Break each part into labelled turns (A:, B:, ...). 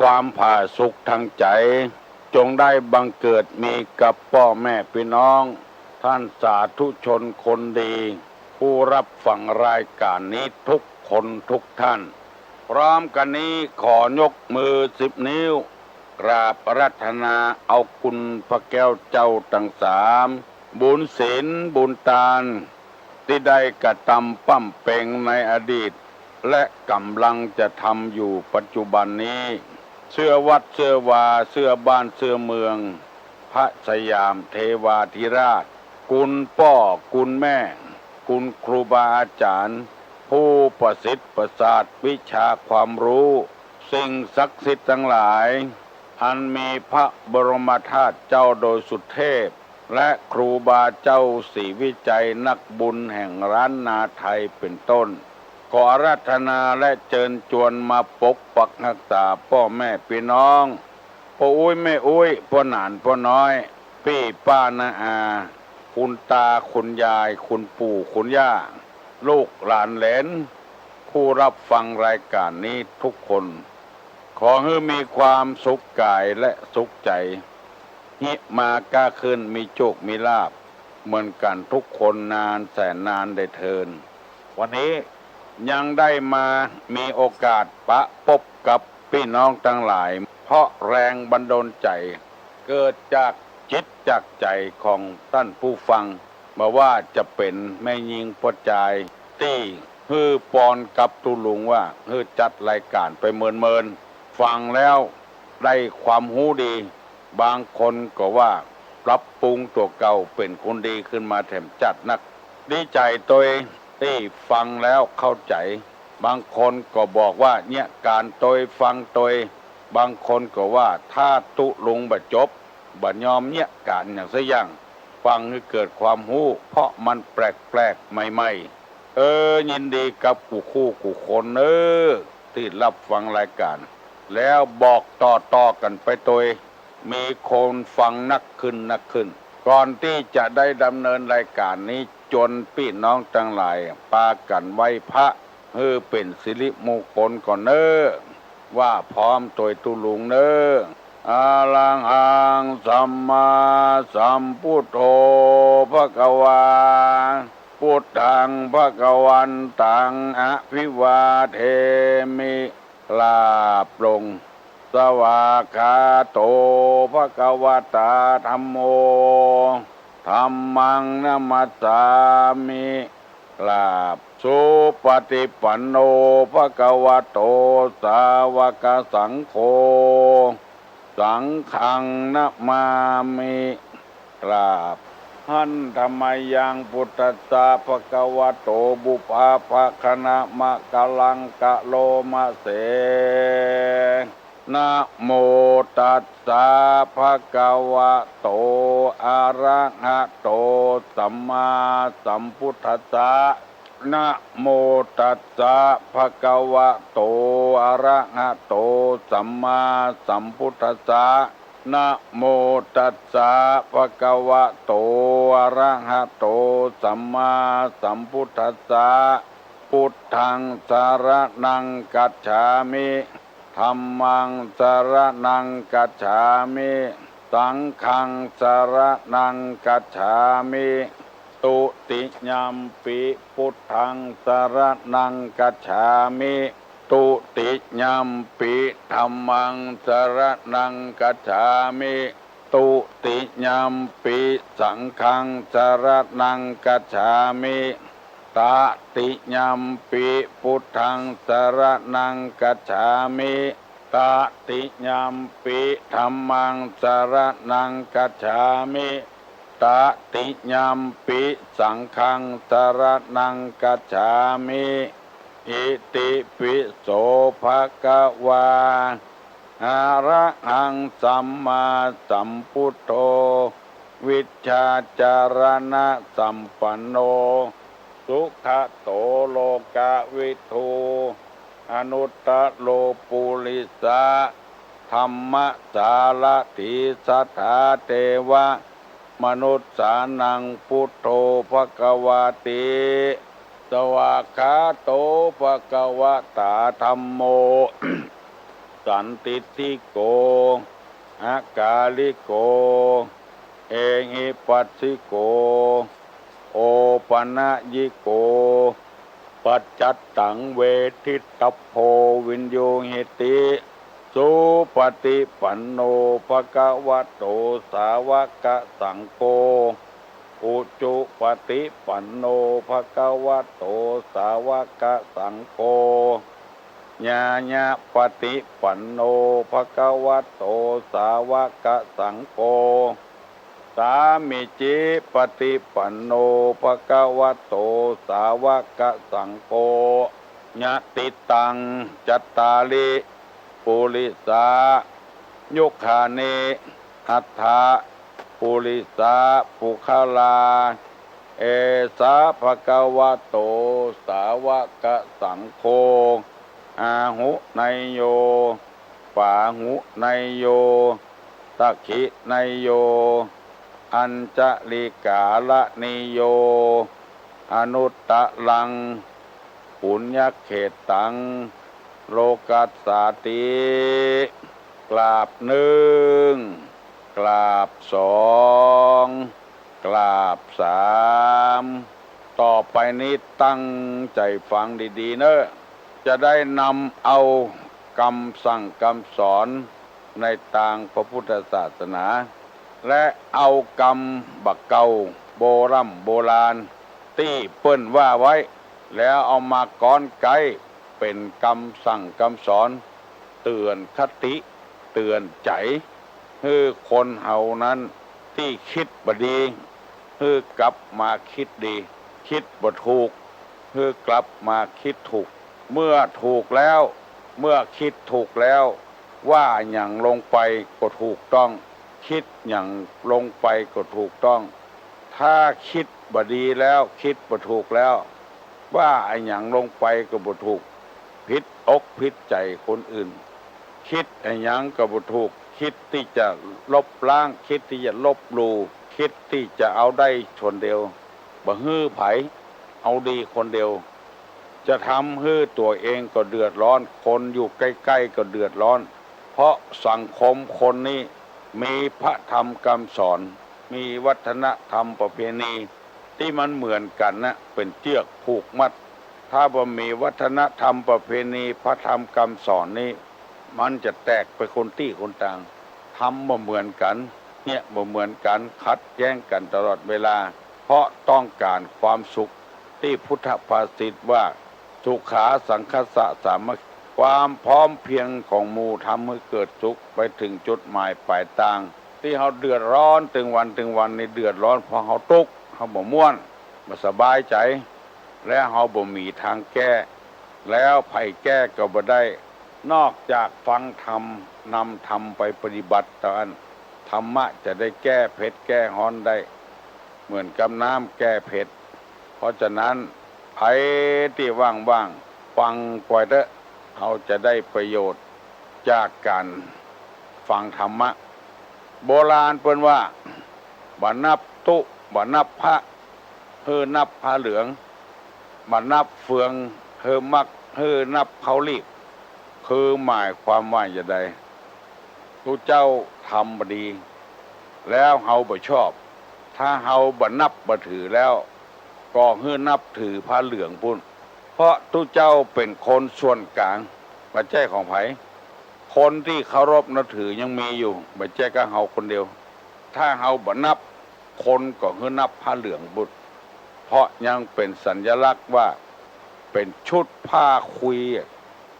A: ความผาสุกทางใจจงได้บังเกิดมีกับพ่อแม่พี่น้องท่านสาธุชนคนดีผู้รับฟังรายการนี้ทุกคนทุกท่านพร้อมกันนี้ขอยกมือ10 นิ้วกราบอาราธนาเอาคุณพระแก้วเจ้าทั้งสามบุญศีลบุญทานที่ได้กระทำปั้มเป่งในอดีตและกำลังจะทำอยู่ปัจจุบันนี้เสื้อวัดเสื้อวาเสื้อบ้านเสื้อเมืองพระสยามเทวาธิราชคุณพ่อคุณแม่คุณครูบาอาจารย์ผู้ประสิทธิ์ประสาทวิชาความรู้สิ่งศักดิ์สิทธิ์ทั้งหลายอันมีพระบรมธาตุเจ้าโดยสุเทพและครูบาเจ้าศรีวิจัยนักบุญแห่งล้านนาไทยเป็นต้นขออาราธนาและเชิญชวนมาปกปักรักษาพ่อแม่พี่น้องพ่ออุ้ยแม่อุ้ยพ่อหนานพ่อน้อยพี่ป้าน้าอาคุณตาคุณยายคุณปู่คุณย่าลูกหลานเหลนผู้รับฟังรายการนี้ทุกคนขอให้มีความสุขกายและสุขใจหิมาก้าขึ้นมีโชคมีลาภเหมือนกันทุกคนนานแสนนานได้เทินวันนี้ยังได้มามีโอกาสปะพบกับพี่น้องทั้งหลายเพราะแรงบันดาลใจเกิดจากจิตจากใจของท่านผู้ฟังมาว่าจะเป็นแม่ยิงปอจายที่ฮือปอนกับตุลุงว่าฮือจัดรายการไปเมินฟังแล้วได้ความหูดีบางคนก็ว่าปรับปรุงตัวเก่าเป็นคนดีขึ้นมาแถมจัดนักดีใจตัวเองที่ฟังแล้วเข้าใจบางคนก็บอกว่าเนี่ยการตัวฟังตัวบางคนก็ว่าถ้าตุลุงบะจบบะยอมเนี่ยการอย่างสักอย่างฟังให้เกิดความหู้เพราะมันแปลกใหม่ๆยินดีกับกูคนที่รับฟังรายการแล้วบอกต่อกันไปตัวมีคนฟังนักขึ้นก่อนที่จะได้ดำเนินรายการนี้จนพี่น้องทั้งหลายปากันไหว้พระเป็นสิริมงคลก่อนว่าพร้อมตัวตุลุงอาลังอังสัมมาสัมพุทโธภควาพุทธังภควันตังอภิวาเทมิลาปลงสวากขาโตภควตาธัมโมธัมมังนัมมัสสามิลาบสุปฏิปันโนภควโตสาวกสังโฆสังฆังนะมามิกราบหันธรรมยังพุทธัสสะภะคะวะโตบุพาภคณะมะกะลังกะโลมะเสนะโมตัสสะภะคะวะโตอะระหะโตสัมมาสัมพุทธัสสะนะโมตัสสะภะคะวะโตอะระหะโตสัมมาสัมพุทธัสสะนะโมตัสสะภะคะวะโตอะระหะโตสัมมาสัมพุทธัสสะพุทธังสรณังกัจฉามิธัมมังสรณังกัจฉามิสังฆังสรณังกัจฉามิตุติยัมปิพุทธังสรณังกัจฉามิตุติยัมปิธัมมังสรณังกัจฉามิตุติยัมปิสังฆังสรณังกัจฉามิตติยัมปิพุทธังสรณังกัจฉามิตติยัมปิธัมมังสรณังกัจฉามิตติยัมปิสังฆังสรณังกัจฉามิอิติปิโสภะคะวาอะระหังสัมมาสัมพุทโธวิชชาจารณะสัมปันโนสุขโตโลกวิทูอนุตตโลปุริสะธรรมสารถิสัทธาเทวะมนุษย์สานังพุทโธภควาติสวากขาโตภควตาธัมโม สันติทิโกอากาลิโกเอหิปัสสิโกโอปนะยิโกปัจจัตตังเวทิตพโพวินโยหิติสุปฏิปันโนภคะวะโตสาวกสังโฆอุจุปฏิปันโนภคะวะโตสาวกสังโฆญาญาปฏิปันโนภคะวะโตสาวกสังโฆสามิจิปฏิปันโนภคะวะโตสาวกสังโฆญาติตังจัตตาลิปุริสายุคาเนหัตถะปุริสาปุคลาเอสาภะคะวะโตสาวกสังโฆอาหุไนโยปาหุไนโยสักขิไนโยอัญจลิกาละนิโยอนุตตะลังปุญญเขตังโลกัสสาติกราบหนึ่งกราบสองกราบสามต่อไปนี้ตั้งใจฟังดีๆเนอะจะได้นำเอาคำสั่งคำสอนในทางพระพุทธศาสนาและเอากรรมบักเก่าโบราณที่เปิ้นว่าไว้แล้วเอามาก้อนไกเป็นคำสั่งคำสอนเตือนคติเตือนใจให้คนเฮานั้นที่คิดบ่ดีให้กลับมาคิดดีคิดบ่ถูกให้กลับมาคิดถูกเมื่อถูกแล้วเมื่อคิดถูกแล้วว่าอย่างลงไปก็ถูกต้องคิดอย่างลงไปก็ถูกต้องถ้าคิดบ่ดีแล้วคิดบ่ถูกแล้วว่าอย่างลงไปก็บ่ถูกผิดอกผิดใจคนอื่นคิดอย่างก็บ่ถูกคิดที่จะลบล้างคิดที่จะลบหลู่คิดที่จะเอาได้คนเดียวบ่ฮื้อไผเอาดีคนเดียวจะทำให้ตัวเองก็เดือดร้อนคนอยู่ใกล้ๆก็เดือดร้อนเพราะสังคมคนนี้มีพระธรรมคำสอนมีวัฒนธรรมประเพณีที่มันเหมือนกันนะเป็นเชือกผูกมัดถ้าบ่มีวัฒนธรรมประเพณีพระธรรมคำสอนนี้มันจะแตกไปคนที่คนต่างทำบ่เหมือนกันเนี่ยบ่เหมือนกันขัดแย้งกันตลอดเวลาเพราะต้องการความสุขที่พุทธภาษิตว่าสุขาสังคสะสามัคคีความพร้อมเพรียงของหมู่ทำให้เกิดสุขไปถึงจุดหมายปลายทางที่เขาเดือดร้อนถึงวันในเดือดร้อนเพราะเขาทุกข์เขาบ่ม่วนบ่สบายใจและเขาบ่มีทางแก้แล้วไผแก้ก็บ่ได้นอกจากฟังธรรมนำธรรมไปปฏิบัติเท่านั้นธรรมะจะได้แก้เผ็ดแก้ฮ้อนได้เหมือนกับน้ำแก้เผ็ดเพราะฉะนั้นไผที่ว่างๆฟังปล่อยเถอะเขาจะได้ประโยชน์จากการฟังธรรมะโบราณเปิ้นว่าบ่นับตุบ่นับพระเฮือนับพระเหลืองบ่นับเฟืองเฮือมักเฮือนับเขารีบคือหมายความว่าจะได้ทุกเจ้าทำบ่ดีแล้วเฮาบ่ชอบถ้าเฮาบ่นับบ่ถือแล้วก็เฮือนับถือพระเหลืองพุ่นเพราะทุกเจ้าเป็นคนส่วนกลางบ่ใช่ของไผคนที่เคารพนับถือยังมีอยู่บ่ใช่ก็เฮาคนเดียวถ้าเฮาบ่นับคนก็เฮือนับพระเหลืองพุ่นเพราะยังเป็นสัญลักษณ์ว่าเป็นชุดผ้าคุย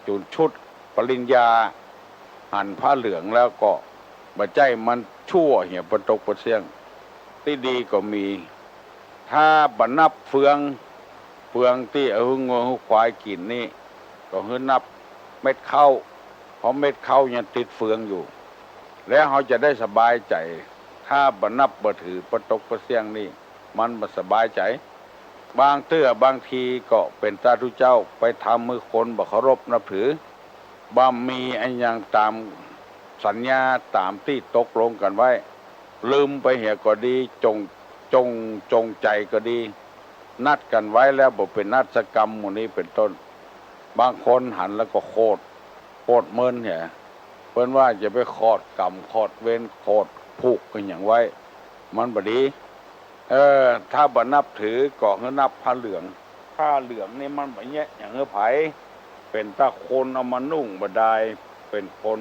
A: จุดชุดปริญญาหั่นผ้าเหลืองแล้วก็บ่ใช่มันชั่วเหี่ยประตกประเสียงที่ดีก็มีถ้าบ่นับเฟืองที่เอางัวควายกินนี่ก็คือนับเม็ดข้าวเพราะเม็ดข้าวยังติดเฟืองอยู่แล้วเขาจะได้สบายใจถ้าบ่นับบ่ถือประตกประเสียงนี่มันบ่สบายใจบางบางทีก็เป็นสาธุเจ้าไปทำมือคนบ่เคารพนับถือบ่มีอันอย่างตามสัญญาตามที่ตกลงกันไว้ลืมไปเหี่ยก็ดีจงใจก็ดีนัดกันไว้แล้วบ่เป็นนัดกรรมหมู่นี้เป็นต้นบางคนหันแล้วก็โคตรเมินเนี่ย เพิ่นว่าจะไปขอดกรรมขอดเวรขอดผูกกันอย่างไว้มันบ่ดีถ้าบ่นับถือก็ให้นับผ้าเหลืองผ้าเหลืองนี่มันบ่แยะอย่างไผเป็นตาคนเอามานุ่งบ่ได้เป็นคน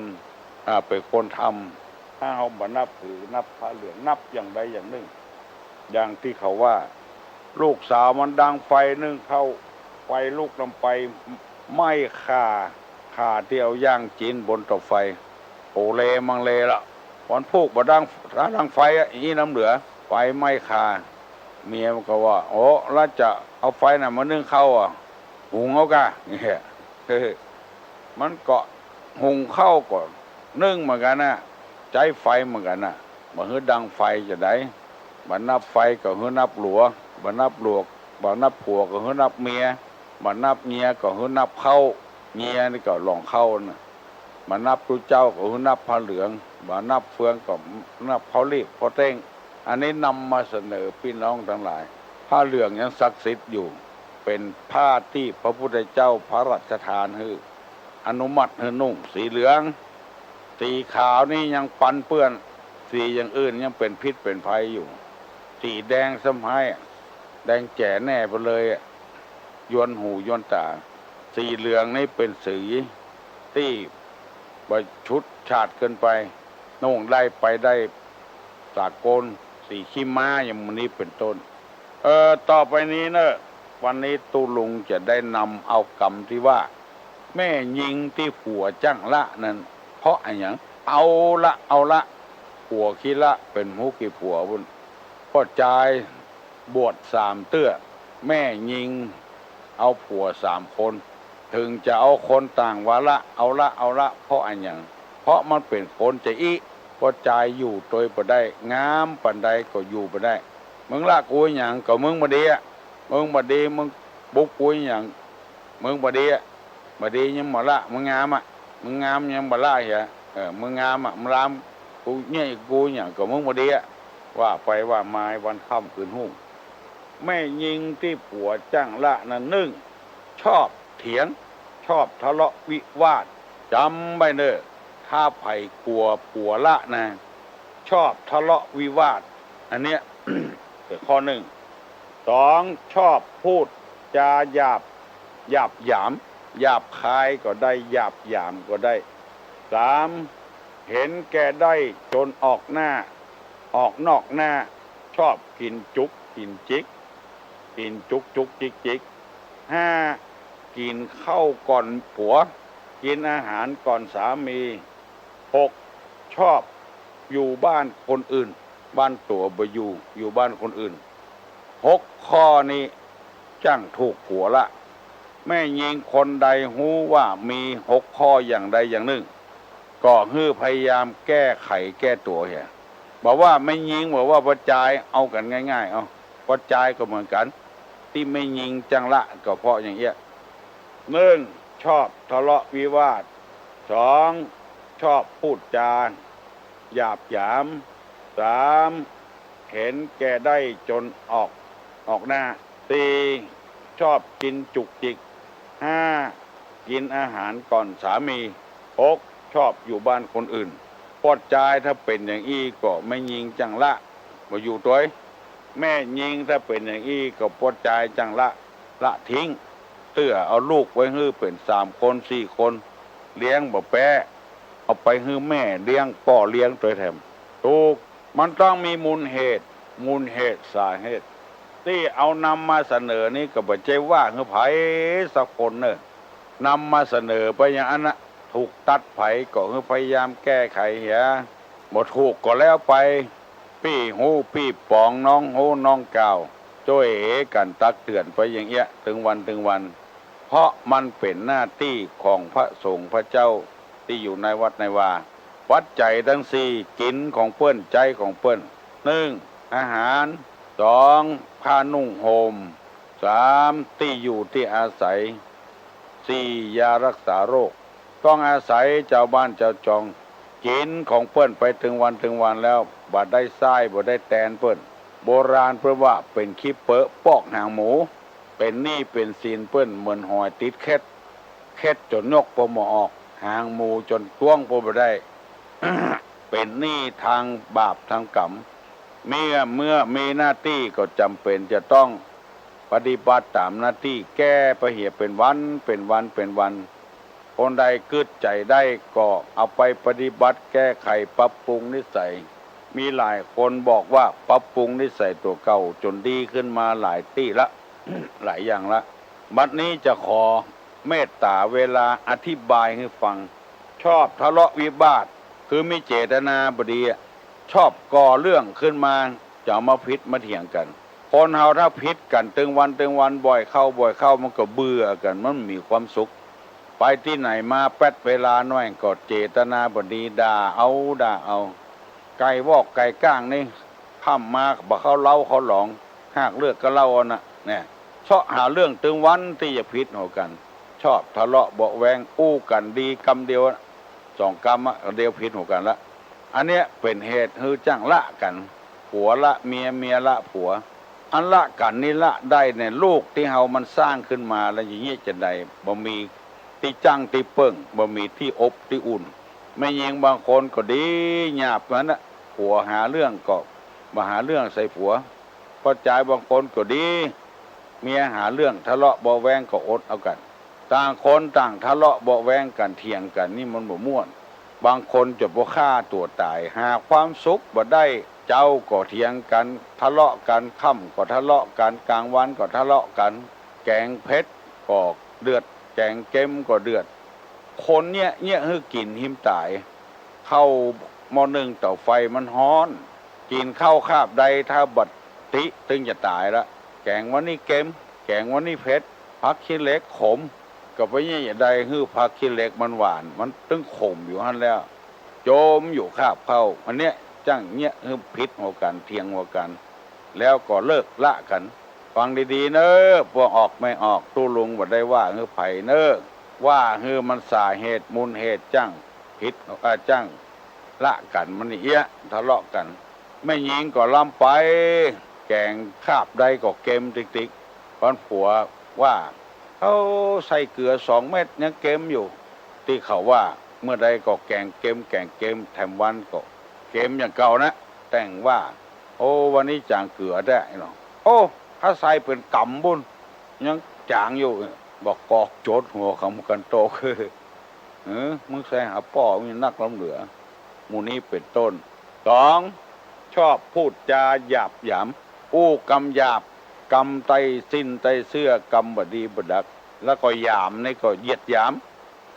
A: เป็นคนทำถ้าเฮาบ่นับถือนับผ้าเหลืองนับอย่างใดอย่างหนึ่งอย่างที่เขาว่าลูกสาวมันดังไฟนึ่งเข้าไฟลุกลำไปไหม้ข่าที่เอาย่างจีนบนเตาไฟโอเลมังเลละวันพูกบ่ดังไฟอีน้ำเหลือไฟไหม้ข่าเมียมันก็ว่าโอ้แล้วจะเอาไฟน่ะมานึ่งข้าวหุงเอากะเนี่ยมันก็หุงข้าวก่อนนึ่งเหมือนกันนะใจไฟเหมือนกันนะบ่ฮือดังไฟจะได้บ่นับไฟก็ฮือนับหลัวบ่นับหลวกบ่นับผัวก็ฮือนับเมียบ่นับเมียก็ฮือนับเข้าเมียนี่ก็หลองเข้าน่ะบ่นับตู้เจ้าก็ฮือนับผ้าเหลืองบ่นับเฟืองก็นับเขารีบเขาเต้งอันนี้นำมาเสนอพี่น้องทั้งหลายผ้าเหลืองยังศักดิ์สิทธิ์อยู่เป็นผ้าที่พระพุทธเจ้าพระราชทานให้อนุมัติให้นุ่งสีเหลืองสีขาวนี่ยังปันเปื้อนสีอย่างอื่นยังเป็นพิษเป็นภัยอยู่สีแดงสมัยแดงแจ๋แน่ไปเลยยวนหูยวนตาสีเหลืองนี่เป็นสีที่บชุดชาติเกินไปนุ่งได้ไปได้สากลสีขี้ม้าอย่างนี้เป็นต้นต่อไปนี้เนอะวันนี้ตูลุงจะได้นำเอากรรมที่ว่าแม่ยิงที่ผัวจ้างละนั้นเพราะอะไรอย่างเอาละผัวขี้ละเป็นหูกี่ผัวบุญพ่อจายบวช3 เตื้อแม่ยิงเอาผัว3 คนถึงจะเอาคนต่างวาระเอาละเพราะอะไรอย่างเพราะมันเป็นคนจะอีพ่อจายอยู่โดยบ่ได้งามปันใดก็อยู่บ่ได้มึงละกูอย่างก็มึงบ่ดีมึงบุกกูอย่างมึงบ่ดียังบ่ละมึงงามมึงงามยังบ่ละเหรอมึงงามมึงรามกูเนี่ยกูอย่างก็มึงบ่ดีว่าไปว่ามาวันค่ำคืนหุ้งแม่ยิงที่ผัวจ้างละนั้น1ชอบเถียงชอบทะเลาะวิวาทจำไว้เด้อถ้าไผกลัวผัวละนะชอบทะเลาะวิวาทอันเนี้ย ข้อ2ชอบพูดจาหยาบหยามหยาบคายก็ได้หยาบหยามก็ได้3เห็นแก่ได้จนออกนอกหน้าชอบกินจุกกินจิกกินจุกจิก5กินข้าวก่อนผัวกินอาหารก่อนสามี6ชอบอยู่บ้านคนอื่นบ้านตัวบ่อยู่บ้านคนอื่น6ข้อนี้จ้างถูกผัวละแม่ยิงคนใดหูว่ามี6ข้ออย่างใดอย่างหนึ่งก็ฮื้อพยายามแก้ไขแก้ตัวเหี้ยบอกว่าไม่ยิงบอกว่าประจายเอากันง่ายๆเอาประจายก็เหมือนกันที่ไม่ยิงจังละก็เพราะอย่างเงี้ย1ชอบทะเลาะวิวาท2ชอบพูดจาหยาบหยาม3เห็นแก่ได้จนออกหน้า4ชอบกินจุกจิก5กินอาหารก่อนสามี6ชอบอยู่บ้านคนอื่นปอดใจถ้าเป็นอย่างอี้ก็ไม่ยิงจังละมาอยู่ตัวแม่ยิงถ้าเป็นอย่างอี้ก็ปอดใจจังละทิ้งเตื้อเอาลูกไว้ฮื้อเป็น3 คน4 คนเลี้ยงบ่แปะเอาไปฮื้อแม่เลี้ยงป่อเลี้ยงตัวแถมถูกมันต้องมีมูลเหตุสาเหตุที่เอานำมาเสนอนี้ก็บ่ใช่ว่าฮื้อไผสักคนเนอะนำมาเสนอไปอย่างนั้นนะถูกตัดไผก็ฮื้อพยายามแก้ไขเหียบ่ถูกก็แล้วไปปี้หูปี้ปองน้องหูน้องกาวจ้อยเหกันตักเตือนไปอย่างเงี้ยถึงวันเพราะมันเป็นหน้าที่ของพระสงฆ์พระเจ้าที่อยู่ในวัดในวาวัดใจทั้ง4กินของเปิ้นใจของเปิ้น1อาหาร2ผ้านุ่งห่ม3ที่อยู่ที่อาศัย4ยารักษาโรคต้องอาศัยเจ้าบ้านเจ้าจองกินของเปิ้นไปถึงวันแล้วบ่ได้ทรายบ่ได้แตนเปิ้นโบราณเพิ่นว่าเป็นขี้เปอะปอกหางหมูเป็นหนี้เป็นศีลเปิ้นเหมือนหอยติดเค็ดจนยกบ่ออก ห่างหมู่จนต้วงพบได้ เป็นหนี้ทางบาปทางกรรมเมื่อมีหน้าที่ก็จำเป็นจะต้องปฏิบัติตามหน้าที่แก้ไปเหียเป็นวันคนใดกึดใจได้ก็เอาไปปฏิบัติแก้ไขปรับปรุงนิสัยมีหลายคนบอกว่าปรับปรุงนิสัยตัวเก่าจนดีขึ้นมาหลายที่ละ หลายอย่างละบัดนี้จะขอเมตตาเวลาอธิบายให้ฟังชอบทะเลาะวิวาทคือมีเจตนาบดีชอบก่อเรื่องขึ้นมาจะมาพิษมาเถียงกันคนเฮาถ้าพิษกันตึงวันบ่อยเข้ามันก็เบื่อกันมันมีความสุขไปที่ไหนมาแป๊ดเวลาน้อยก็เจตนาบดีด่าเอาไก่วอกไก่ก้างนี่ข้ามมาบ่เขาเล่าเขาหลองหากเลือกก็เล่าน่ะเนี่ยชอบหาเรื่องตึงวันที่จะพิษหัวกันชอบทะเลาะเบาแวงอู้กันดีกรรมเดียวสองกรรมเดียวพิษหัวกันละอันเนี้ยเป็นเหตุฮือจ้างละกันผัวละเมียละผัวอันละกันนี่ละได้เนี่ยลูกที่เฮามันสร้างขึ้นมาแล้วอย่างนี้จะได้บ่มีที่จังที่เปิ้งบ่มีที่อบที่อุ่นไม่ยิงบางคนก็ดีหยาบนั้นนะผัวหาเรื่องก็มาหาเรื่องใส่ผัวพอใจบางคนก็ดีเมียหาเรื่องทะเลาะเบาแวงก็อดเอากันต่างคนต่างทะเลาะเบาแวงกันเถียงกันนี่มันบ่ม่วนบางคนจะบ่ฆ่าตัวตายหาความสุขบ่ได้เจ้าก็เถียงกันทะเลาะกันค่ำก็ทะเลาะกันกลางวันก็ทะเลาะกันแกงเผ็ดก็เดือดแกงเค็มก็เดือดคนเนี่ยฮือกินหิมตายเข้าหม้อนึ่งเตาไฟมันฮ้อนกินข้าวคาบใดถ้าบัดติตึงจะตายละแกงวันนี้เค็มแกงวันนี้เผ็ดผักขี้เหล็กขมก็ไปเนี่ยใดฮือผักขี้เหล็กมันหวานมันตึงขมอยู่หั่นแล้วโจมอยู่คาบเข้าอันเนี้ยจังเนี่ยฮือพิษหัวกันเทียงหัวกันแล้วก็เลิกละกันฟังดีๆเนอะพวกออกไม่ออกตู้ลุงบ่ได้ว่าฮือไผเนอะว่าฮือมันสาเหตุมูลเหตุจังพิษจังละกันมันนี่เอี้ยทะเลาะกันไม่ยิงก็ล้ำไปแกงคาบใดก็เค็มติ๊กๆพันผัวว่าเขาใส่เกลือ2 เม็ดยังเค็มอยู่ที่เขาว่าเมื่อใดก็แกงเค็มแถมวันก็เค็มอย่างเก่านะแต่งว่าโอ้วันนี้จางเกลือได้เนาะโอ้ถ้าใส่เป็นกำบุญยังจางอยู่บอกกอกโจดหัวคำกันโตคือมึงใส่หาป่อมีนักล้ำเหลือมูนี้เป็นต้น2ชอบพูดจาหยาบหยามอู้กำหยาบกำไตสิ้นไตเสื้อกำบดีบดักแล้วก็หยามนี่ก็เหยียดหยาม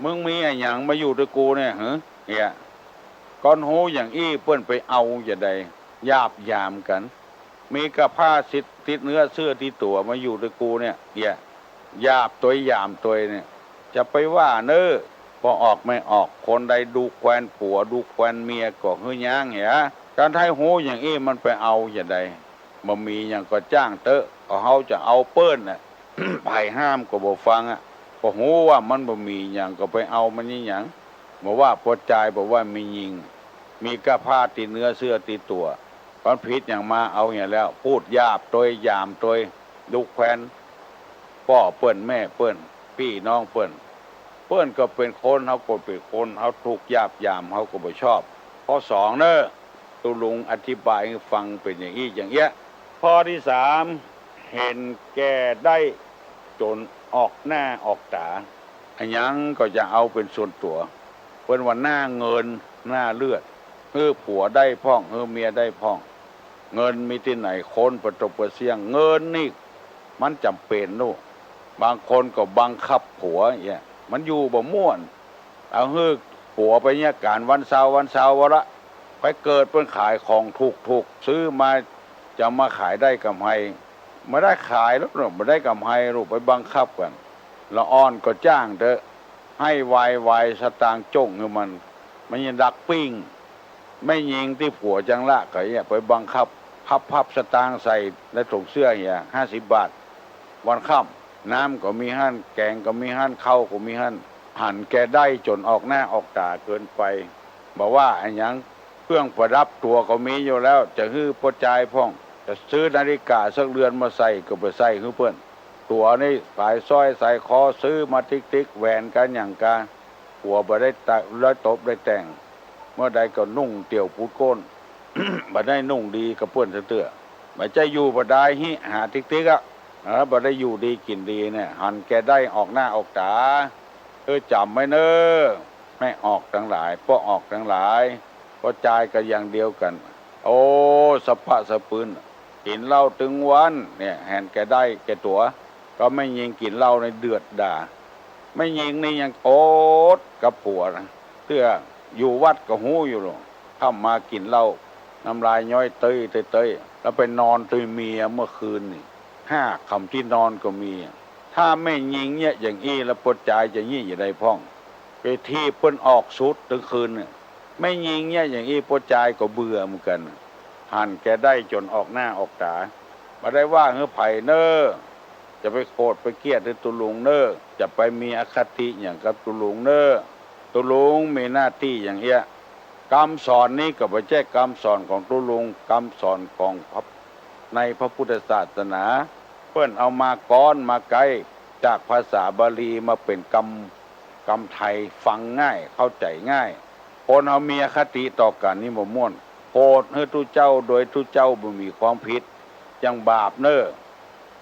A: มึงมีอะไรอย่างมาอยู่ด้วยกูเนี่ยเนี่ยก้อนหูอย่างอี้เปิ้นไปเอาอย่าใดหยาบหยามกันมีกระผ้าสิทธิ์ติดเนื้อเสื้อที่ตัวมาอยู่ด้วยกูเนี่ยหยาบตัวหยามตัวเนี่ยจะไปว่าเน้อพอออกไม่ออกคนใดดูแควนผัวดูแควนเมียก็เฮือย่างเหี้ยการไทยหูอย่างอี้มันไปเอาอย่าใดบ่มีอย่างก็จ้างเตอะเขาจะเอาเปิ้นน่ะ ไผห้ามก็บ่ฟังอ่ะก็หูว่ามันบ่มีอย่างก็ไปเอามันนี่หยังบอกว่าปวดใจบอกว่ามียิงมีกระผ้าติดเนื้อเสื้อติดตัวมันผิดอย่างมาเอาอย่างแล้วพูดหยาบตัวหยามตัวดูแควนพ่อเปิ้นแม่เปิ้นพี่น้องเปิ้นก็เป็นคนเขาก็เป็นคนเขาถูกหยาบยามเขาก็บ่ชอบข้อ2เนอะตุลุงอธิบายให้ฟังเป็นอย่างนี้อย่างเงี้ยข้อที่3เห็นแก่ได้จนออกหน้าออกตาอันยังก็จะเอาเป็นส่วนตัวเป็นวันหน้าเงินหน้าเลือดผัวได้พ่องเมียได้พ่องเงินมีที่ไหนคนประตบประเสียงเงินนี่มันจำเป็นนู่บางคนก็บังคับผัวเนี่ยมันอยู่บ่ม่วนเอาผัวไปเนี่ยการวันเสาร์วะละไปเกิดเป็นขายของถูกซื้อมาจะมาขายได้กำไรไม่ได้ขายแล้วไม่ได้กำไรลูกไปบังคับกันละอ่อนก็จ้างเถอะให้วายสตางค์จ้งให้มันยังดักปิ้งไม่ยิงที่ผัวจังละก็เนี่ยไปบังคับพับสตางค์ใส่ในถุงเสื้อเนี่ย50 บาทวันค่ำน้ำก็มีหั่นแกงก็มีหั่นข้าวก็มีหั่นแกได้จนออกหน้าออกตาเกินไปบอกว่าอันยังเครื่องประดับตัวก็มีอยู่แล้วจะฮื้อพอใจพ่องจะซื้อนาฬิกาสักเรือนมาใส่ก็ไปใส่ฮื้อเพื่อนตัวนี่สายสร้อยสายคอซื้อมาติ๊กแหวนกันอย่างการ ผัวบ่ได้ร้อยตบได้แต่งเมื่อใดก็นุ่งเตี่ยวปูดโก้น บ่ได้นุ่งดีกับเพื่อนเตื้อบ่ใจอยู่บ่ได้ฮิหาติ๊กๆอ่ะบ่ได้อยู่ดีกินดีเนี่ยหันแกได้ออกหน้าออกตาจำไว้เนอแม่ออกทั้งหลายพ่อออกทั้งหลายก็จ่ายกันอย่างเดียวกันโอ้สะพะสะปืนกินเหล้าถึงวันเนี่ยแหนแกได้แกตัวก็ไม่ยิงกินเหล้าในเดือดด่าไม่ยิงนี่ยังโอ๊ตกับผัวนะเตื้ออยู่วัดก็หูอยู่หรอกเข้ามากินเหล้าน้ำลายย้อยเต้ยแล้วไปนอนตุยเมียเมื่อคืนนี่5 ค่ำที่นอนก็มีถ้าไม่ยิงเนี่ยอย่างอี้แล้วปวดใจจะยี่อย่าได้พ้องไปที่เปิ้นออกสุดถึงคืนเนี่ยไม่ยิงเนี่ยอย่างอี้ปวดใจก็เบื่อเหมือนกันหันแกได้จนออกหน้าออกตามาได้ว่าเฮ้อไผ่เนอจะไปโกรธไปเกลียดตุลุงเนอจะไปมีอคติอย่างกับตุลุงเนอตุลุงมีหน้าที่อย่างเงี้ยคำสอนนี้ก็ไม่ใช่คำสอนของตุลุงคำสอนของในพระพุทธศาสนาเพื่อนเอามาก้อนมาไกลจากภาษาบาลีมาเป็นคำไทยฟังง่ายเข้าใจง่ายคนเอามีอคติต่อกันนี่บ่ม่วนโกรธให้ทุเจ้าโดยทุเจ้าบ่มีความผิดยังบาปเนอ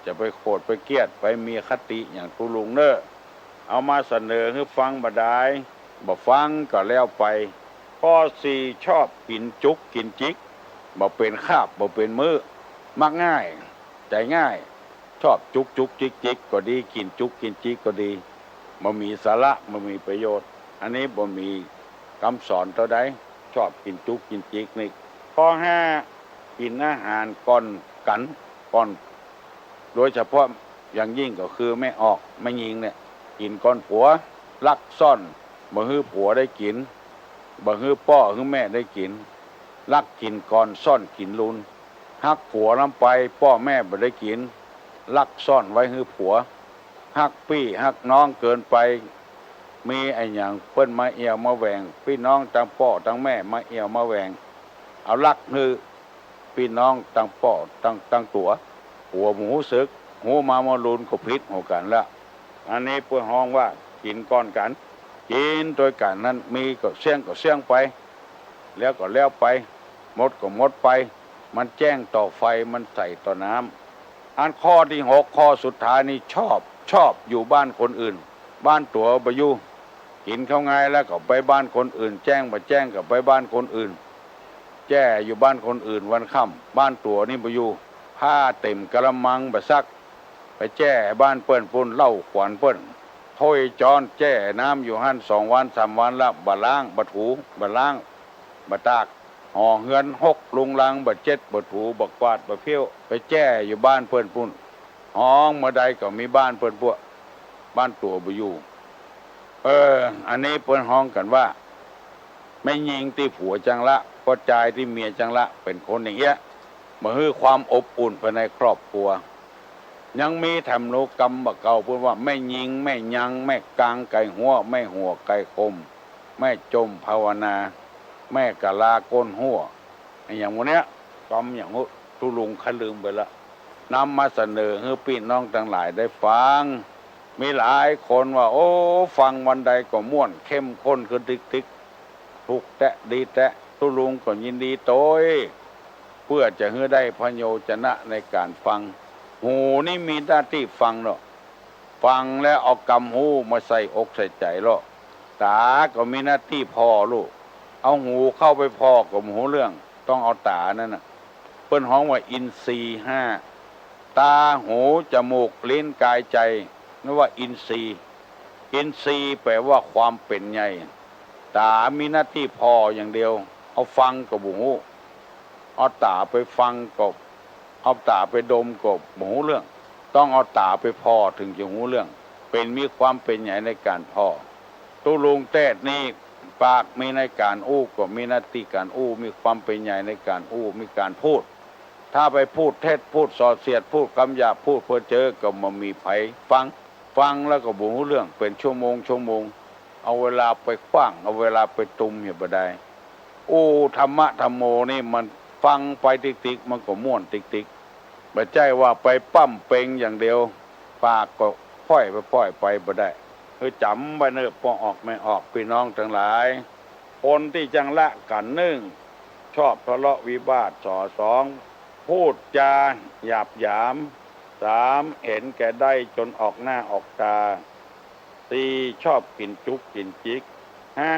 A: จะไปโกรธไปเกลียดไปมีคติอย่างตุลุงเนอเอามาเสนอให้ฟังบ่ได้บ่ฟังก็แล้วไปข้อ4ชอบกินจุกกินจิกบ่เป็นคาบบ่เป็นมื้อมักง่ายใจง่ายชอบจุกจิกก็ดีกินจุกกินจิกก็ดีบ่มีสาระบ่มีประโยชน์อันนี้บ่มีคำสอนเท่าใดชอบกินจุกกินจิกนี่ข้อ5กินอาหารก่อนโดยเฉพาะอย่างยิ่งก็คือไม่ออกไม่ยิงเนี่ยกินก่อนผัวลักซ่อนบ่ฮื้อผัวได้กินบ่ฮื้อพ่อฮื้อแม่ได้กินลักกินก่อนซ่อนกินลุนฮักผัวลำไปพ่อแม่บ่ได้กินลักซ่อนไว้ฮื้อผัวฮักพี่ฮักน้องเกินไปมีไอ้หยังเปิ้นมาเอี่ยวมาแหวงพี่น้องทั้งพ่อทั้งแม่มาเอี่ยวมาแหวงเอาลักฮื้อพี่น้องทั้งพ่อทั้งตัวหัวหมูสึกหูมาลุนก็พิษหัวกันละอันนี้เพื่อห้องว่ากินก้อนกันกินโดยกันนั้นมีก็เสี่ยงไปแล้วก็แล้วไปหมดก็หมดไปมันแจ้งต่อไฟมันใส่ต่อน้ำอันข้อที่6ข้อสุดท้ายนี่ชอบอยู่บ้านคนอื่นบ้านตัวบ่อยู่กินเข้าไงแล้วก็ไปบ้านคนอื่นแจ้งบ่แจ้งก็ไปบ้านคนอื่นแจ้อยู่บ้านคนอื่นวันค่ำบ้านตัวนี่บ่อยู่ผ้าเต็มกระมังบ่ซักไปแจ้บ้านเปิ้นปุ่นเล่าขวัญเปิ้นถ้วยจอนแจ้น้ำอยู่หั่น2 วัน3 วันละบ่ล้างบ่ถูบ่ล้างบ่ตากห่อเฮือน6ลุงลังบ่เจ็ดบ่ถูบ่กวาดบ่เพี้ยวไปแจ้อยู่บ้านเปิ้นปุ่นห้องเมื่อใดก็มีบ้านเปิ้นพวกบ้านตัวบ่อยู่อันนี้เปิ้นห้องกันว่าไม่ยิงที่ผัวจังละก็จ่ายที่เมียจังละเป็นคนอย่างเงี้ยมาฮื้อความอบอุ่นภายในครอบครัวยังมีธรรมโนกรรมบักเก่าพูดว่าไม่ยิงไม่ยังไม่กลางไก่หัวไม่หัวไก่คมไม่จมภาวนาแม่กะลาก้นหัวอย่างวันเนี้ยกรรมอย่างตุลุงขลืมไปละนำมาเสนอให้พี่น้องทั้งหลายได้ฟังมีหลายคนว่าโอ้ฟังวันใดก็ม่วนเข้มข้นคือติ๊กถูกแตะดีแตะตุลุงก็ยินดีโต้ยเพื่อจะให้ได้พโยชนะในการฟังหูนี่มีหน้าที่ฟังเนาะฟังแล้วเอากำหูมาใส่อกใส่ใจเนาะตาก็มีหน้าที่พอลูกเอาหูเข้าไปพอกับหูเรื่องต้องเอาตานั่นน่ะเปิ้นฮ้องว่าอินทรีย์5ตาหูจมูกลิ้นกายใจนั่นว่าอินทรีย์แปลว่าความเป็นใหญ่ตามีหน้าที่พออย่างเดียวเอาฟังกับหูเอาตาไปฟังกับเอาตาไปดมกับหูเรื่องต้องเอาตาไปพอถึงจะหูเรื่องเป็นมีความเป็นใหญ่ในการพอตุลุงเต้นี่ปากมีในการอู้ก็มีหน้าที่การอู้มีความเป็นใหญ่ในการอู้มีการพูดถ้าไปพูดเท็จพูดส่อเสียดพูดคำหยาบพูดเพ้อเจ้อก็มามีไผฟังแล้วก็บ่หูเรื่องเป็นชั่วโมงเอาเวลาไปขว้างเอาเวลาไปตุมอยู่บ่ได้ธรรมะธรรมโมนี่มันฟังไปติ๊กมันก็ม่วนติ๊กบ่ใช่ว่าไปปั้มเป่งอย่างเดียวปากก็พ่อยไปบ่ได้ จำไว้เนอะพอออกไม่ออกพี่น้องทั้งหลายคนที่จังละกันหนึ่งชอบทะเลาะวิวาทสองพูดจาหยาบหยามสามเห็นแก่ได้จนออกหน้าออกตาสี่ชอบกินจุกกินจิกห้า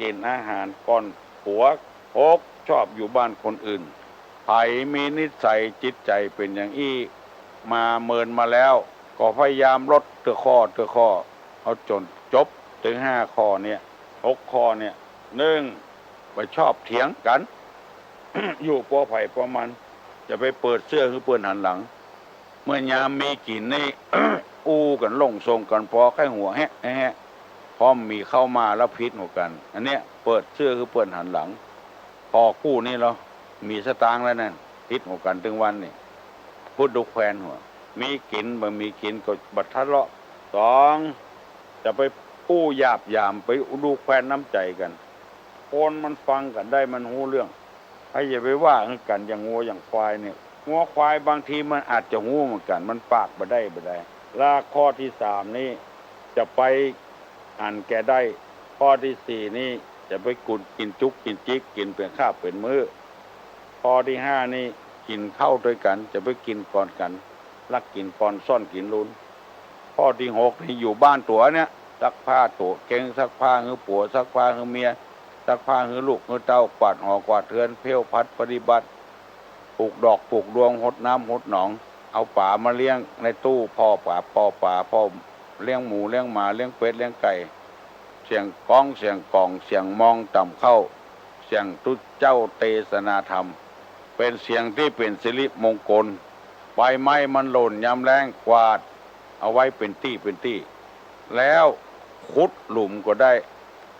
A: กินอาหารก่อนผัวหกชอบอยู่บ้านคนอื่นไผมีนิสัยจิตใจเป็นอย่างอี้มาเมินมาแล้วก็พยายามลดเตือข้อเอาจนจบถึง5 ข้อเนี่ย6 ข้อเนี่ยหนึ่งไปชอบเถียงกัน อยู่ปัวไผ่ปัวมันจะไปเปิดเสื้อคือเปิดหันหลังเมื่อยามมีกลิ่นนี่ อู้กันลงทรงกันพอแค่หัวแฮะพร้อมมีเข้ามาแล้วพิษหัวกัน อันเนี้ยเปิดเสื้อคือเปิดหันหลังพอกู้นี่เรามีสตางค์แล้วนั่นพิษหัวกันถึงวันนี่พูดดุแควนหัวมีกินบ่มีกินก็บัดทะเลาะสองจะไปกู้หยาบยามไปดูแควนน้ำใจกันคนมันฟังกันได้มันหูเรื่องให้อย่าไปว่ากันอย่างงัวอย่างควายเนี่ยงัวควายบางทีมันอาจจะหูเหมือนกันมันปากบ่ได้ลาข้อที่3นี่จะไปอ่านแกได้ข้อที่4นี่จะไปกุดกินจุกกินจิกกินเป็นข้าวเป็นมื้อข้อที่5นี่กินข้าวด้วยกันจะไปกินก่อนกันลักกินก่อนซ่อนกินลุ้นข้อที่6นี่อยู่บ้านตัวเนี่ยซักผ้าตัวเก่งซักผ้าคือผัวซักผ้าคือเมียซักผ้าคือลูกคือเต้ากวาดหอกวาดเทือนเพี้ยวพัดปฏิบัติปลูกดอกปลูกดวงหดน้ำหดหนองเอาป่ามาเลี้ยงในตู้พ่อป่าเลี้ยงหมูเลี้ยงหมาเลี้ยงเป็ดเลี้ยงไก่เสียงก้องเสียงกล่องเสียงมองต่ำเข้าเสียงตุเจ้าเตสนาธรรมเป็นเสียงที่เป็นสิริมงคลใบไม้มันหล่นยามแรงกวาดเอาไว้เป็นตี้แล้วขุดหลุมก็ได้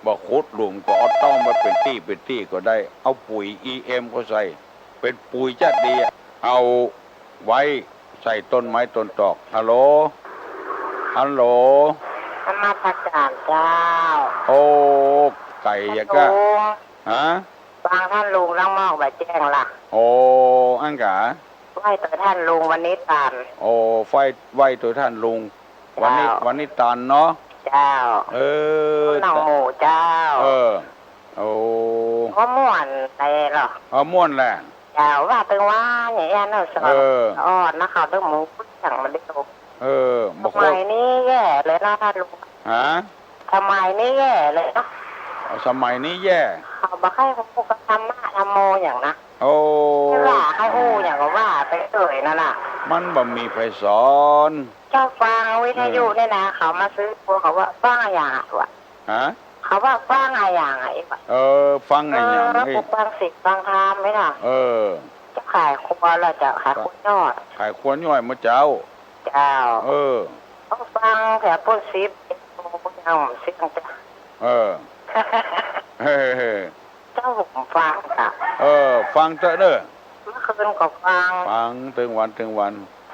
A: บอกขุดหลุมก็เอาต้องมาเป็นตี้ก็ได้เอาปุ๋ย EM ก็ใส่เป็นปุ๋ยจัดดีเอาไว้ใส่ต้นไม้ต้นตอกฮัลโหล
B: ธรรมะพักการเจ้า
A: โอ้ไก่ยะกะฮะ
B: ฟังท่านลุงร่างมอกแบบแจ้งล่ะ
A: โอ้อังกะ
B: ไหวตัวท่านลุงวันนี้ตาน
A: โอ้ไหวตัวท่านลุงวันนี้ตานเนาะ
B: เจ้าหนังหมูเจ้า
A: โอ้
B: ม่วนอะไรหรอ
A: ม่วนแหละ
B: เจ้าว่าตึงว่าอย่างนี้น่าสอนอ่อนนะคะตึงหมูสั่งมาได้ถูกทำไมนี่แย่เลยนะท่านลุง
A: ฮะ
B: ทำไมนี่แย่เลยเนาะ
A: สมัยนี้แย่
B: เขาบอกให้พวกธรรมะธรรมโมอย่างนะ
A: โอ้
B: ไม่ว่าให้อย่างก็ว่าไปเอ่ยนั่นน่ะ
A: มันบ่มีไฟสอน
B: เจ้าฟังวิทยุเนี่ยนะเขามาซื้อพวกเขาว่าฟังอย่างวะ
A: ฮะ
B: เขาว่าฟังอย่างไงวะ
A: ฟังอย่าง
B: แล้วพวกฟังสิฟังธรรมไหมล่ะจะขายครัวเราจะขายครัวยอด
A: ขายครัวย่อยมาเจ้า
B: ต้องฟังแถวพูดซิปพูดเอาเสียงจ้ะเจ้าผมฟังค่ะ
A: ฟังเด้อ
B: เมื่อคืนก็ฟัง
A: ถึงวัน